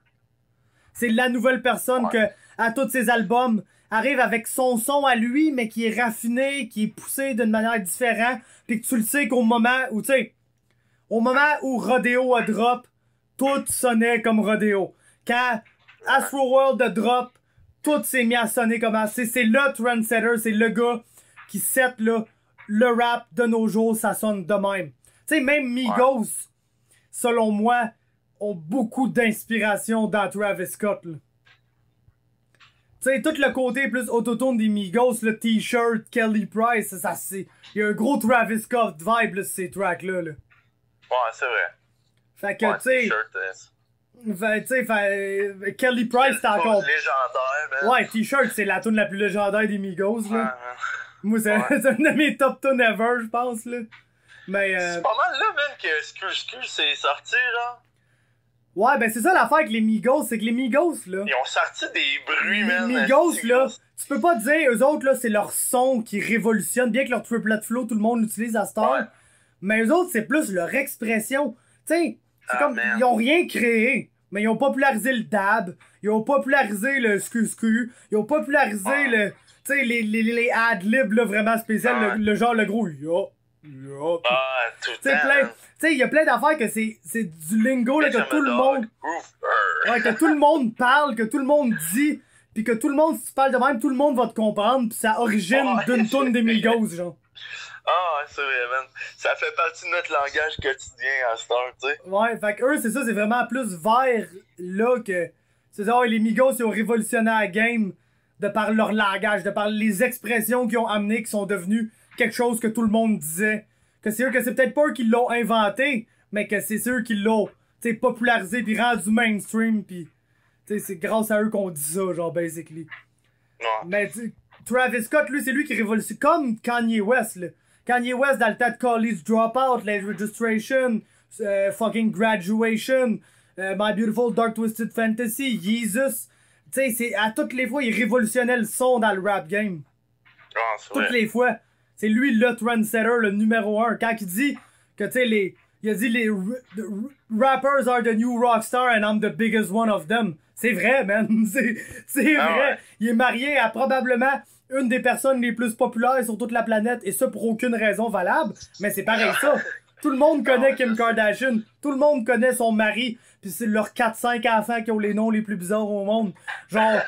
C'est la nouvelle personne que, à tous ses albums, arrive avec son son à lui, mais qui est raffiné, qui est poussé d'une manière différente, pis que tu le sais qu'au moment où, tu sais, au moment où Rodeo a drop, tout sonnait comme Rodeo. Quand Astroworld a drop, tout s'est mis à sonner comme assez. C'est le trendsetter, c'est le gars qui set, là, le rap de nos jours, ça sonne de même. Tu sais, même Migos, selon moi, ont beaucoup d'inspiration dans Travis Scott, là. sais, tout le côté plus autotune des Migos, le t-shirt, Kelly Price, ça c'est. Il y a un gros Travis Scott vibe là, sur ces tracks-là. Là. Ouais, c'est vrai. Fait que, tu sais. Kelly Price, c'est encore. Légendaire, man. Ouais, t-shirt, c'est la tune la plus légendaire des Migos, là. Moi, c'est Ouais. c'est une de mes top tunes ever, je pense, là. Mais. C'est pas mal là, man, que Skul c'est sorti, là. Ouais, ben c'est ça l'affaire avec les Migos, c'est que les Migos, là. Ils ont sorti des bruits, Les man. Migos, là, tu peux pas dire, eux autres, là, c'est leur son qui révolutionne, bien que leur triplet flow, tout le monde l'utilise à cette heure. Ouais. Mais eux autres, c'est plus leur expression. Tu sais, c'est comme, man. ils ont rien créé, mais ils ont popularisé le dab, ils ont popularisé le scu, ils ont popularisé le, tu sais, les ad-libs, là, vraiment spécial, le genre, le gros yo. Tout le Tu sais, temps. tu sais, il y a plein d'affaires que c'est du lingo, là, que tout le monde. Ouais, que tout le monde parle, que tout le monde dit, pis que tout le monde, si tu parles de même, tout le monde va te comprendre, pis ça origine d'une toune des Migos, genre. Ah, c'est vrai, man. Ça fait partie de notre langage quotidien à cette heure, tu sais. Ouais, fait que eux, c'est ça, c'est vraiment plus vers là que. C'est ça, ouais, les Migos, ils ont révolutionné la game de par leur langage, de par les expressions qu'ils ont amenées, qui sont devenues quelque chose que tout le monde disait. Que c'est eux, que c'est peut-être pas eux qui l'ont inventé, mais que c'est eux qui l'ont, tu sais, popularisé pis rendu mainstream, pis. Tu sais, c'est grâce à eux qu'on dit ça, genre, basically. Ouais. Mais tu Travis Scott, lui, c'est lui qui révolutionne. Comme Kanye West, là. Kanye West, dans le tas de College Dropout, les Registration, fucking Graduation, My Beautiful Dark Twisted Fantasy, Jesus. Tu sais, c'est à toutes les fois, il révolutionnait le son dans le rap game. Ah, c'est vrai. Toutes les fois. C'est lui le trendsetter, le numéro 1. Quand il dit que, tu sais, il a dit the rappers are the new rockstar and I'm the biggest one of them. C'est vrai, man. C'est Ah vrai. ouais. Il est marié à probablement une des personnes les plus populaires sur toute la planète, et ça pour aucune raison valable. Mais c'est pareil ça. Tout le monde connaît Kim Kardashian. Tout le monde connaît son mari. Puis c'est leurs 4-5 enfants qui ont les noms les plus bizarres au monde. Genre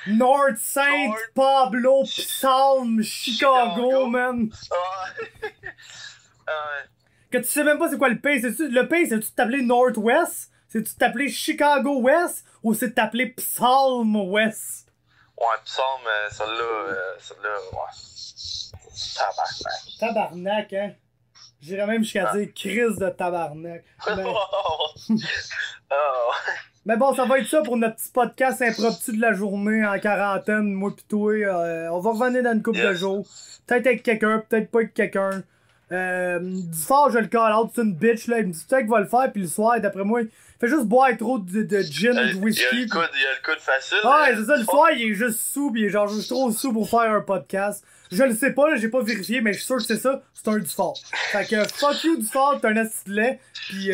North Saint, North. Pablo, Psalm, Chicago, man. Ouais. Ouais. Que tu sais même pas c'est quoi le pays. Le pays, c'est-tu de t'appeler Northwest? C'est-tu de t'appeler Chicago West? Ou c'est de t'appeler Psalm West? Ouais, pis celle-là, ouais. Tabarnak. Tabarnak, hein? J'irais même jusqu'à dire crise de tabarnak. Mais bon, ça va être ça pour notre petit podcast impromptu de la journée en quarantaine, moi pis toi. On va revenir dans une couple de jours. Peut-être avec quelqu'un, peut-être pas avec quelqu'un. Du fort, je le call out, c'est une bitch là. Il me dit peut-être qu'il va le faire, puis le soir, d'après moi, il fait juste boire trop de gin ou de whisky. Il y a le coude facile. Ouais, c'est ça, le soir, il est juste sous, pis il est genre juste trop sous pour faire un podcast. Je le sais pas, là, j'ai pas vérifié, mais je suis sûr que c'est ça, c'est un Dufort. Fait que fuck you Dufort, t'es un asti de lait, pis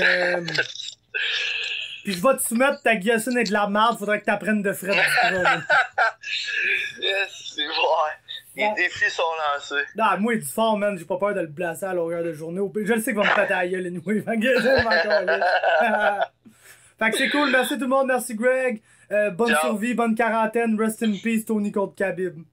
pis je vais te soumettre ta guillotine et de la merde, faudrait que t'apprennes de frais. Yes, c'est vrai. Les défis sont lancés. Non, moi, Dufort, man, j'ai pas peur de le blaster à longueur de journée. Je le sais qu'il va me péter à la gueule, anyway. Fait que j'aime encore là. Fait que c'est cool, merci tout le monde, merci Greg. Bonne Ciao. survie, bonne quarantaine, rest in peace, Tony contre Khabib.